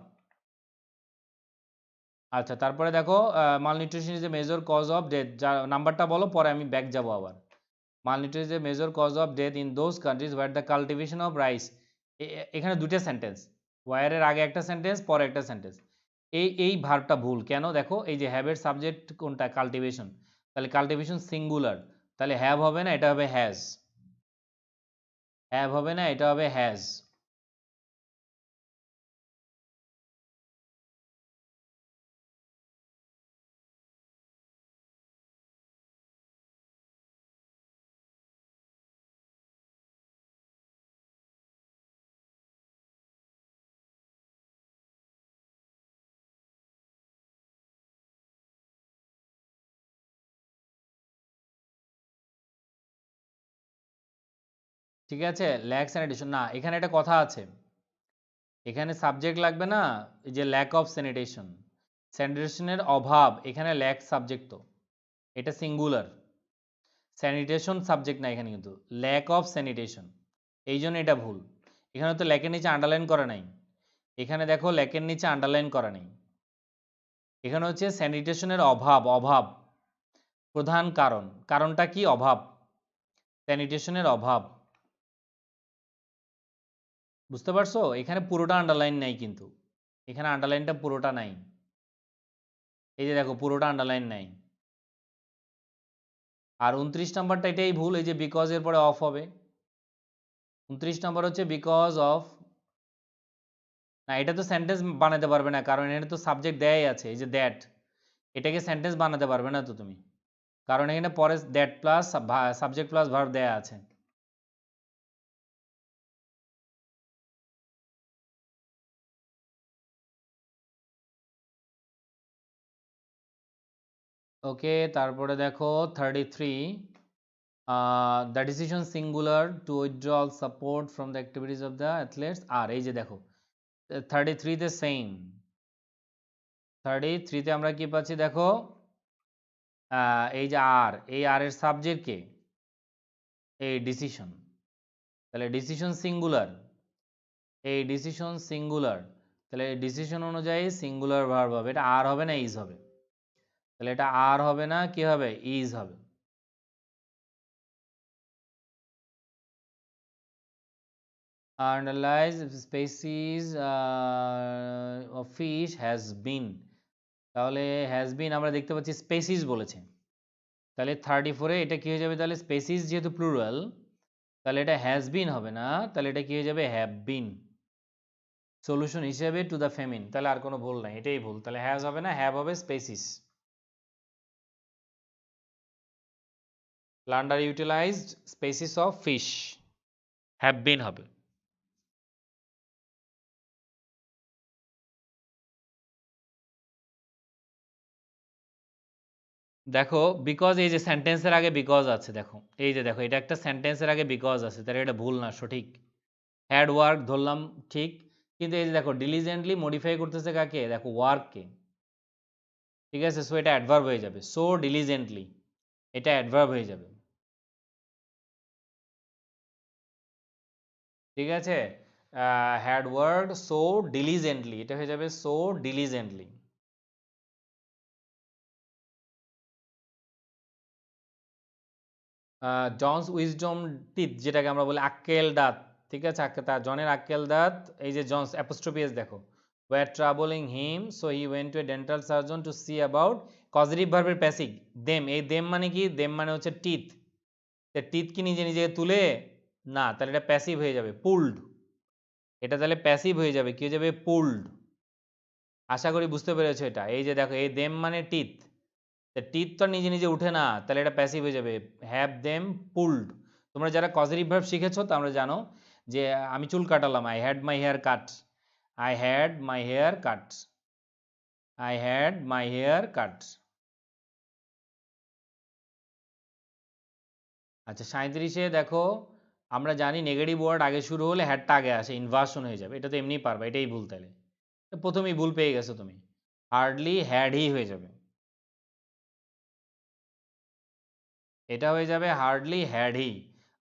আচ্ছা, তারপরে দেখো, malnutrition is a major cause of death, যা নাম্বারটা বলো, পরে আমি ব্যাক যাব আবার। Malnutrition is a major cause of death in those countries where the cultivation of rice, এখানে দুটো সেন্টেন্স, ওয়ারের আগে একটা সেন্টেন্স, পরে একটা সেন্টেন্স, এই ভার্বটা ভুল কেন, দেখো এই যে হ্যাভের সাবজেক্ট কোনটা, কাল্টিভেশন, তাহলে কাল্টিভেশন সিঙ্গুলার, তাহলে হ্যাভ হবে না, এটা হবে হ্যাজ, হ্যাভ হবে না, এটা হবে হ্যাজ। ঠিক আছে, ল্যাক স্যানিটেশন না, এখানে একটা কথা আছে, এখানে সাবজেক্ট লাগবে না, এই যে ল্যাক অফ স্যানিটেশন, স্যানিটেশনের অভাব, এখানে ল্যাক সাবজেক্ট তো, এটা সিঙ্গুলার, স্যানিটেশন সাবজেক্ট না এখানে, কিন্তু ল্যাক অফ স্যানিটেশন, এই জন্য এটা ভুল। এখানে তো ল্যাকের নিচে আন্ডারলাইন করা নাই, এখানে দেখো ল্যাকের নিচে আন্ডারলাইন করা নেই, এখানে হচ্ছে স্যানিটেশনের অভাব, অভাব প্রধান কারণ, কারণটা কি, অভাব, স্যানিটেশনের অভাব, বুঝতে পারছো, এখানে পুরোটা আন্ডারলাইন নাই, কিন্তু এখানে আন্ডারলাইনটা পুরোটা নাই, এই যে দেখো পুরোটা আন্ডারলাইন নাই। আর 29 নাম্বারটা এটাই ভুল, এই যে বিকজ এর পরে অফ হবে, 29 নাম্বার হচ্ছে বিকজ অফ, না এটা তো সেন্টেন্স বানাতে পারবে না, কারণ এখানে তো সাবজেক্ট দেয়াই আছে, এই যে দ্যাট, এটাকে সেন্টেন্স বানাতে পারবে না তো তুমি, কারণ এখানে পরে that plus subject plus verb দেয়া আছে। ওকে, তারপরে দেখো 33, the decision singular to withdrawal support from the activities of the athletes আর এই যে দেখো 33-তে সেম। 33-তে আমরা কি পাচ্ছি দেখো, এই যে আর, এই আর এর সাবজেক্ট কে, এই ডিসিশন, তাহলে ডিসিশন সিঙ্গুলার, এই ডিসিশন সিঙ্গুলার, তাহলে ডিসিশন অনুযায়ী সিঙ্গুলার ভার্ব হবে, এটা আর হবে না ইজ হবে, তাহলে এটা আর হবে না কি হবে, ইজ হবে। Underlies species of fish has been, তাহলে হ্যাজ বিন আমরা দেখতে পাচ্ছি স্পেসিস বলেছে, তাহলে 34-এ এটা কি হয়ে যাবে, তাহলে স্পেসিস যেহেতু প্লুরাল, তাহলে এটা হ্যাজ বিন হবে না, তাহলে এটা কি হয়ে যাবে, হ্যাভ বিন। সলিউশন হিসেবে টু দ্য ফেমিন, তাহলে আর কোনো ভুল নাই, এটাই ভুল, তাহলে হ্যাজ হবে না, হ্যাভ হবে species. Under utilised species of fish, have been হবে। দেখো বিকজ, এই যে সেন্টেন্সের আগে বিকজ আছে, দেখো এই যে দেখো এটা একটা সেন্টেন্সের আগে বিকজ আছে, তাহলে এটা ভুল না, সঠিক। হ্যাড ওয়ার্ক ধরলাম ঠিক, কিন্তু এই যে দেখো ডিলিজেন্টলি মডিফাই করতেছে কাকে, দেখো ওয়ার্ককে, ঠিক আছে, সো এটা অ্যাডভার্ব হয়ে যাবে, সো ডিলিজেন্টলি, এটা অ্যাডভার্ব হয়ে যাবে, ঠিক আছে। হ্যাড ওয়ার্ক সো ডিলিজেন্টলি, এটা হয়ে যাবে so diligently. John's wisdom teeth, যেটাকে আমরা বলি আক্কেল দাঁত, ঠিক আছে, তার জনের আক্কেল দাঁত, এই যে জনস অ্যাপোস্ট্রোফি দেখো, were troubling him so he went to a dental surgeon to see about, causative ভার্বের প্যাসিভ দেম, এই দেম মানে কি, দেম মানে হচ্ছে টিথ, টিথ কি নিজে নিজে তুলে, না, তাহলে এটা প্যাসিভ হয়ে যাবে, পুলড, এটা তাহলে প্যাসিভ হয়ে যাবে, কি হয়ে যাবে, পুলড। আশা করি বুঝতে পেরেছো এটা, এই যে দেখো এই দেম মানে টিথ, টিথ তো নিজে নিজে উঠে না, তাহলে এটা প্যাসিভ হয়ে যাবে, হ্যাভ দেম পুলড। তোমরা যারা কজেটিভ ভার্ব শিখেছো তোমরা জানো যে আমি চুল কাটালাম, I had my hair cut, I had my hair cut, I had my hair cut. আচ্ছা 37-এ দেখো, আমরা জানি নেগেটিভ ওয়ার্ড আগে শুরু হলে হ্যাডটা আগে আসে, ইনভার্সন হয়ে যাবে, এটা তো এমনি পারবা, এটাই ভুল, তাহলে প্রথমেই ভুল পেয়ে গেছো তুমি, হার্ডলি হ্যাড হি হয়ে যাবে, এটা হয়ে যাবে হার্ডলি হ্যাড হি।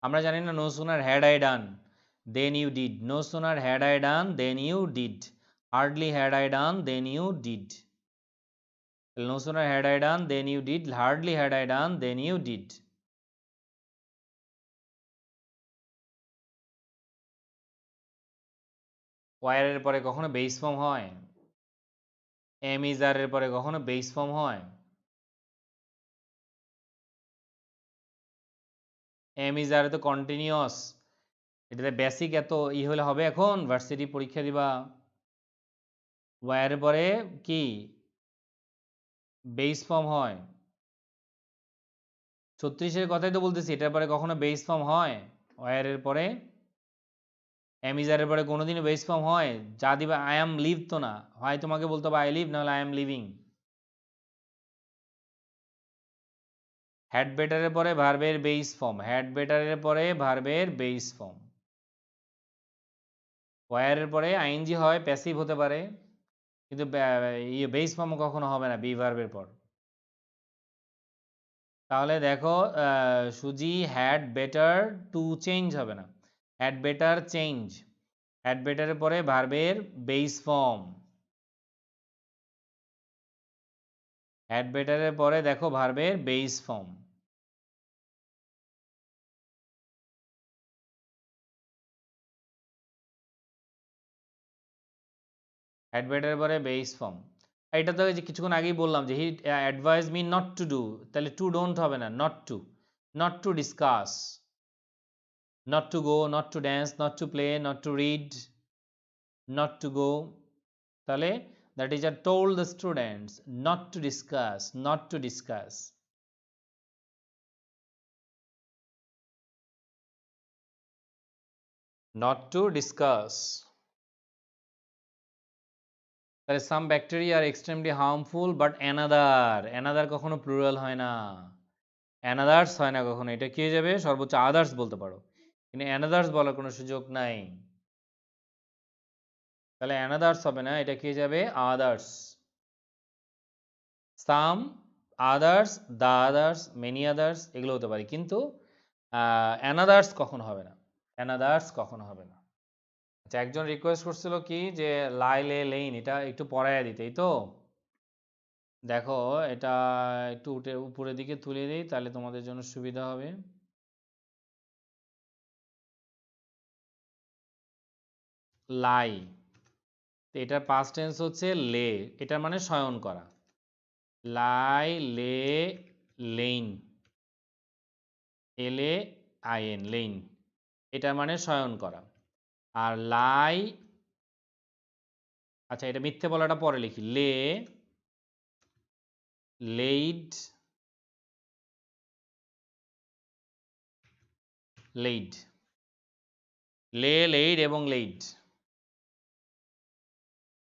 আমরা জানি না, no sooner had I done than you did, no sooner had I done than you did, hardly had I done than you did, no sooner had I done than you did, hardly had I done than you did. ওয়ারের পরে কখনো base form হয়, am is are এর পরে কখনো base form হয়, am is are তো continuous, এটাতে বেসিক এত হলে হবে, এখন ভার্সিটি পরীক্ষা দিবা, ওয়ারের পরে কি বেস ফর্ম হয়, 36-এর কথাই তো বলতেছি, এটার পরে কখনো বেস ফর্ম হয়, ওয়ারের পরে, এমিজারের পরে কোনোদিনও বেস ফর্ম হয়, যা দিবা আই এম লিভ তো না, হয় তোমাকে বলতে হবে আই লিভ, নাহলে আই এম লিভিং। হ্যাড বেটারের পরে ভার্বের বেস ফর্ম, হ্যাড বেটারের পরে ভার্বের বেস ফর্ম, ওয়ারের পরে আইএনজি হয়, প্যাসিভ হতে পারে, কিন্তু বেস ফর্ম কখনো হবে না বি ভার্বের পর। তাহলে দেখো সুজি হ্যাড বেটার টু চেঞ্জ হবে না, হ্যাড বেটার চেঞ্জ, হ্যাড বেটারের পরে ভার্বের বেস ফর্ম, হ্যাড বেটারের পরে দেখো ভার্বের বেস ফর্ম, হ্যাড বেটারের পরে বেস ফর্ম। এটা তো যে কিছুক্ষণ আগেই বললাম যে he advise me not to do, তাহলে টু ডোন্ট হবে না, not to, not to discuss, not to go, not to dance, not to play, not to read, not to go, তাহলে the teacher told the students not to discuss, not to discuss, not to discuss. তাহলে some bacteria are extremely harmful but another কখনো plural হয় না, another's হয় না কখনো, এটা কি হয়ে যাবে, সর্বোচ্চ আদার্স বলতে পারো, কিন্তু অ্যানাদার্স বলার কোনো সুযোগ নাই, তাহলে অ্যানাদার্স হবে না, এটা কি হয়ে যাবে, others. Some, others, the others, many others এগুলো হতে পারে, কিন্তু অ্যানাদার্স কখনো হবে না, অ্যানাদার্স কখনো হবে না। আচ্ছা, একজন রিকোয়েস্ট করছিল কি যে লাইলে লেইন এটা একটু পড়াইয়া দিতে, এই তো দেখো এটা একটু উঠে উপরের দিকে তুলে দিই, তাহলে তোমাদের জন্য সুবিধা হবে। লাই, এটার পাস্ট টেন্স হচ্ছে লে, এটার মানে শয়ন করা, lie lay lain, L A I N, lain, এটার মানে শয়ন করা। আর লাই, আচ্ছা এটা মিথ্যে বলাটা পরে লিখি, লে, লেইড, লেইড, লে, লেইড এবং লেইড,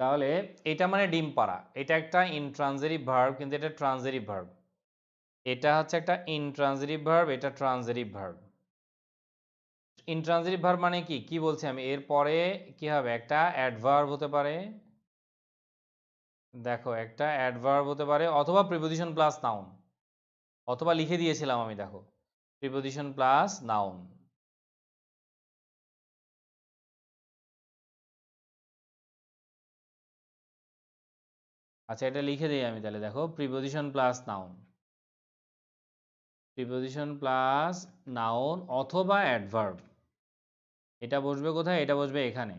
তাহলে এটা মানে ডিম পাড়া, এটা একটা ইনট্রানজিটিভ ভার্ব, কিন্তু এটা ট্রানজিটিভ ভার্ব, এটা হচ্ছে একটা ইনট্রানজিটিভ ভার্ব, এটা ট্রানজিটিভ ভার্ব। ইনট্রানজিটিভ ভার্ব মানে কি, কি বলছি আমি, এর পরে কি হবে, একটা অ্যাডভার্ব হতে পারে, দেখো একটা অ্যাডভার্ব হতে পারে, অথবা প্রিপোজিশন প্লাস নাউন, অথবা লিখে দিয়েছিলাম আমি, দেখো প্রিপোজিশন প্লাস নাউন। আচ্ছা এটা লিখে দিই আমি, তাহলে দেখো preposition plus noun, preposition plus noun অথবা অ্যাডভার্ব, এটা বসবে কোথায়, এটা বসবে এখানে।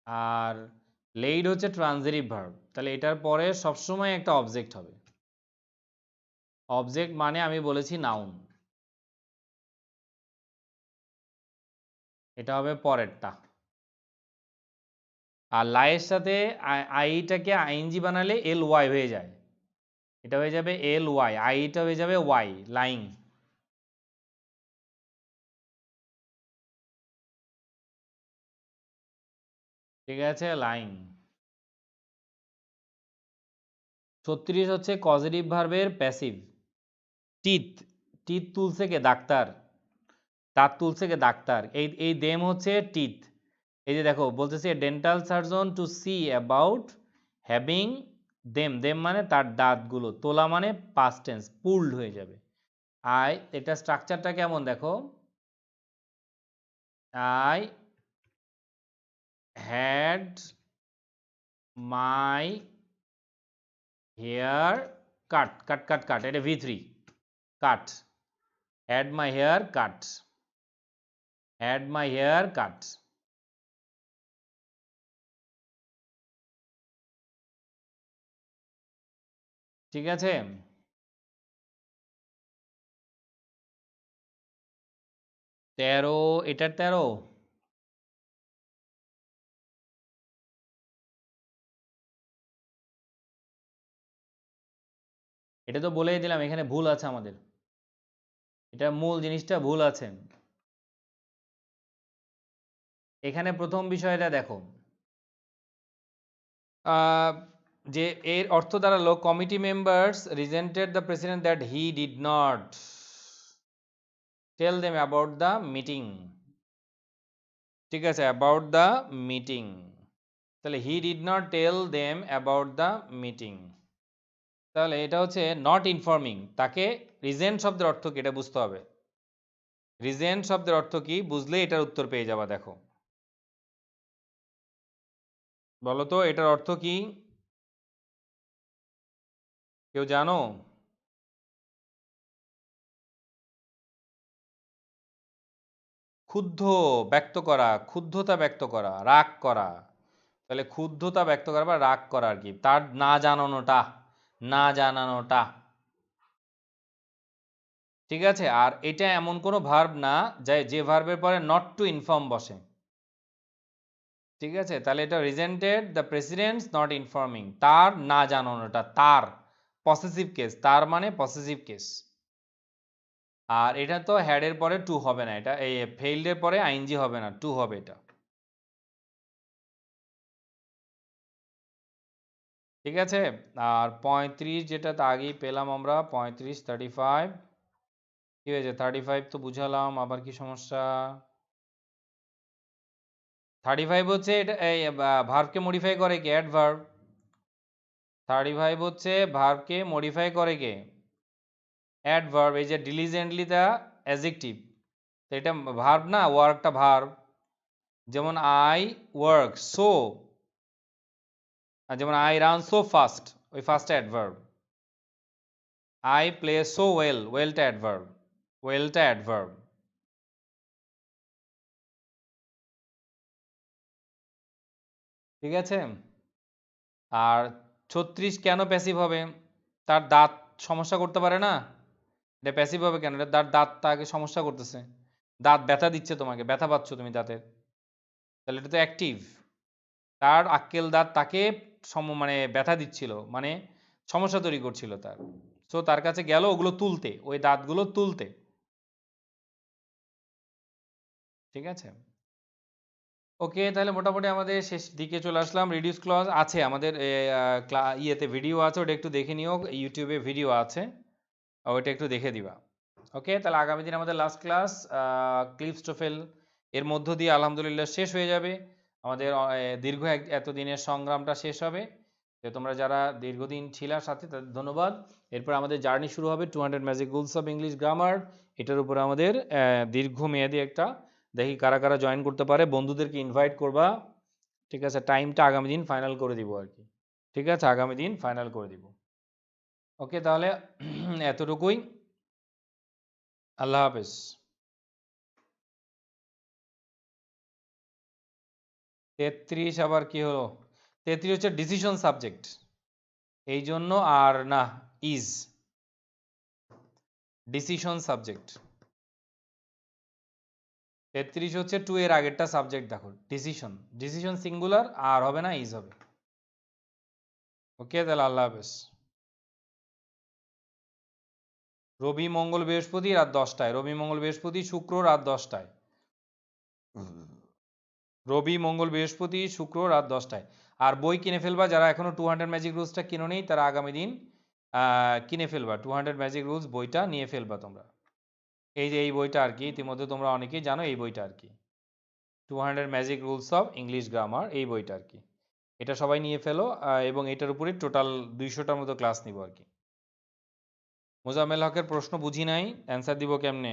আর লেইড হচ্ছে ট্রানজিটিভ ভার্ব, তাহলে এটার পরে সবসময় একটা অবজেক্ট হবে, অবজেক্ট মানে আমি বলেছি নাউন, এটা হবে পরেরটা। আর লাইয়ের সাথে আইটাকে আইএনজি বানালে এল ওয়াই হয়ে যায়, এটা হয়ে যাবে এল ওয়াই, আইটা হয়ে যাবে ওয়াই, লাইং। ঠিক আছে, লাইং। 36 হচ্ছে কজেটিভ ভার্বের প্যাসিভ। টিথ, টিথ তুলছে কে, ডাক্তার, দাঁত তুলছে কে, ডাক্তার, এই এই দেম হচ্ছে টিথ। এই যে দেখো বলতেছে dental surgeon to see about having them, them মানে তার দাঁতগুলো, তোলা মানে পাস্ট টেন্স, পুলড হয়ে যাবে। আই, এটা স্ট্রাকচারটা কেমন দেখো, I had my hair cut, cut cut cut, এটা V3, cut, had my hair cut, had my hair cut. ঠিক আছে, 13, এটার 13, এটা তো বলেই দিলাম এখানে ভুল আছে আমাদের, এটা মূল জিনিসটা ভুল আছে। এখানে প্রথম বিষয়টা দেখো, যে এর অর্থ দাঁড়ালো committee members resented the president that he did not tell them about the meeting. ঠিক আছে, অ্যাবাউট দ্য মিটিং, তাহলে he did not tell them about the meeting, তাহলে এটা হচ্ছে নট ইনফর্মিং, তাকে রিজেন্ট শব্দের অর্থ কি এটা বুঝতে হবে, রিজেন্ট শব্দের অর্থ কি বুঝলে এটার উত্তর পেয়ে যাবা। দেখো বলো তো এটার অর্থ কি, কেউ জানো? ক্ষুব্ধ ব্যক্ত করা, ক্ষুব্ধতা ব্যক্ত করা, রাগ করা, তাহলে ক্ষুব্ধতা ব্যক্ত করা বা রাগ করা আর কি, তার না জানানোটা, না জানানোটা। ঠিক আছে, আর এটা এমন কোনো ভার্ব না যে ভার্বের পরে নট টু ইনফর্ম বসে। ঠিক আছে, তাহলে এটা রিজেন্টেড দ্য প্রেসিডেন্টস নট ইনফর্মিং, তার না জানানোটা, তার পসেসিভ কেস, তার মানে পসেসিভ কেস। আর এটা তো হ্যাড এর পরে টু হবে না, এটা এই ফেইল্ড এর পরে আইএনজি হবে না, টু হবে এটা। ঠিক আছে। আর 35 যেটা তা আগেই পেলাম আমরা, 35 35 কি হয়েছে, 35 তো বুঝালাম, আবার কি সমস্যা? 35 হচ্ছে এটা এই ভার্বকে মডিফাই করে কে? অ্যাডভার্ব। 35 হচ্ছে ভার্বকে মডিফাই করে কে? অ্যাডভার্ব। এই যে ডিলিজেন্টলি টা অ্যাডজেক্টিভ, তো এটা ভার্ব না, ওয়ার্কটা ভার্ব। যেমন আই ওয়ার্ক সো, যেমন আই রান সো ফাস্ট, ওই ফাস্টটা adverb. I play so well, ওয়েলটা অ্যাডভার্ব, ওয়েলটা অ্যাডভার্ব। ঠিক আছে। আর 36 কেন প্যাসিভ হবে? তার দাঁত সমস্যা করতে পারে না, এটা প্যাসিভ হবে কেন? এটা তার দাঁত তাকে সমস্যা করতেছে, দাঁত ব্যথা দিচ্ছে, তোমাকে ব্যথা পাচ্ছ তুমি দাঁতের, তাহলে এটা তো অ্যাক্টিভ। তার আক্কেল দাঁত তাকে মানে ব্যথা দিচ্ছিল, মানে সমস্যা তৈরি করছিল তার, সো তার কাছে গেল ওগুলো তুলতে, ওই দাঁতগুলো তুলতে। ঠিক আছে। ওকে, তাহলে মোটামুটি আমাদের শেষ দিকে চলে আসলাম। রিডিউস ক্লজ আছে আমাদের ইয়েতে ভিডিও আছে, ওটা একটু দেখে নিও, ইউটিউবে ভিডিও আছে, ওইটা একটু দেখে দিবা। ওকে, তাহলে আগামী দিন আমাদের লাস্ট ক্লাস ক্লিপস্টোফেল, এর মধ্য দিয়ে আলহামদুলিল্লাহ শেষ হয়ে যাবে আমাদের দীর্ঘ এতদিনের সংগ্রামটা শেষ হবে। তো তোমরা যারা দীর্ঘদিন ছিলা সাথে তাদের ধন্যবাদ। এরপর আমাদের জার্নি শুরু হবে 200 magic rules of English grammar, এটার উপর আমাদের দীর্ঘমেয়াদী একটা, দেখি কারা কারা জয়েন করতে পারে, বন্ধুদেরকে ইনভাইট করবা। ঠিক আছে, টাইমটা আগামী দিন ফাইনাল করে দিব আর কি। ঠিক আছে, আগামী দিন ফাইনাল করে দিব। ওকে, তাহলে এতটুকুই। আল্লাহ হাফেজ। 33 আবার কি হলো? 33 হচ্ছে ডিসিশন সাবজেক্ট, এই জন্য, আর না, ইজ ডিসিশন সাবজেক্ট। 33 হচ্ছে টু এর আগেরটা সাবজেক্ট, দেখো ডিসিশন, ডিসিশন সিঙ্গুলার, আর হবে না, ইজ হবে। ওকে, তাহলে আল্লাহ হাফেজ। রবি মঙ্গল বৃহস্পতি রাত 10টায়, রবি মঙ্গল বৃহস্পতি শুক্র রাত 10টায়, রবি মঙ্গল বৃহস্পতি শুক্র রাত 10টায়। আর বই কিনে ফেলবা, যারা এখনো 200 ম্যাজিক রুলসটা কিনো নেই তারা আগামী দিন কিনে ফেলবা, 200 ম্যাজিক রুলস বইটা নিয়ে ফেলবা তোমরা। এই যে এই বইটা আর কি, ইতিমধ্যে তোমরা অনেকেই জানো এই বইটা আর কি, 200 magic rules of English grammar, এই বইটা আর কি। এটা সবাই নিয়ে ফেলো, এবং এটার উপরে টোটাল 200টার মতো ক্লাস নিব আর কি। মোজাম্মেল হকের প্রশ্ন বুঝি নাই, অ্যান্সার দিব কেমনে?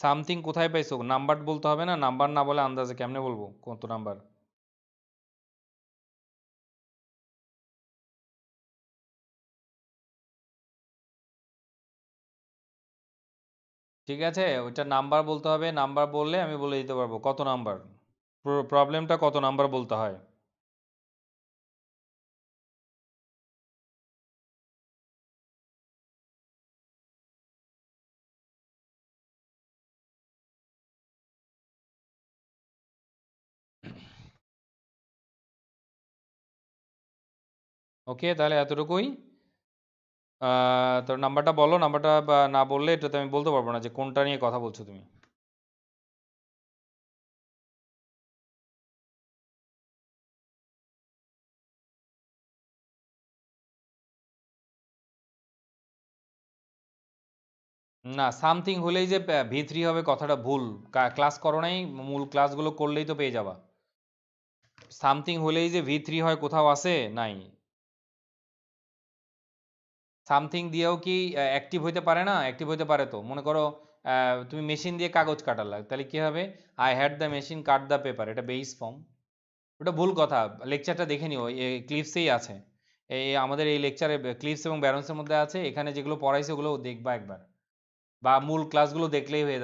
সামথিং কোথায় পাইছো? নাম্বার বলতে হবে না, নাম্বার না বলে আন্দাজে কেমনে বলবো কত নাম্বার? ঠিক আছে, ওইটা নাম্বার বলতে হবে, নাম্বার বললে আমি বলে দিতে পারবো কত নাম্বার, প্রবলেমটা কত নাম্বার বলতে হয়। ওকে, তাহলে এতটুকুই। তোর নাম্বারটা বলো, নাম্বারটা না বললে এটাতে আমি বলতে পারবো না যে কোনটা নিয়ে কথা বলছো তুমি। না, সামথিং হলেই যে V3 হবে কথাটা ভুল, ক্লাস করো নাই, মূল ক্লাসগুলো করলেই তো পেয়ে যাবা। সামথিং হলেই যে V3 হয় কোথাও আছে? নাই। সামথিং দিয়েও কি অ্যাক্টিভ হইতে পারে না? অ্যাক্টিভ হইতে পারে তো, মনে করো তুমি মেশিন দিয়ে কাগজ কাটালা, তাহলে কি হবে? I had the machine cut the paper, এটা বেইস ফর্ম। ওটা ভুল কথা, লেকচারটা দেখে নিও, এই ক্লিপসেই আছে, এই আমাদের এই লেকচারে ক্লিপস এবং ব্যারন্সের মধ্যে আছে, এখানে যেগুলো পড়াইছে ওগুলো দেখবা একবার, বা মূল ক্লাসগুলো দেখলেই হয়ে যাবে।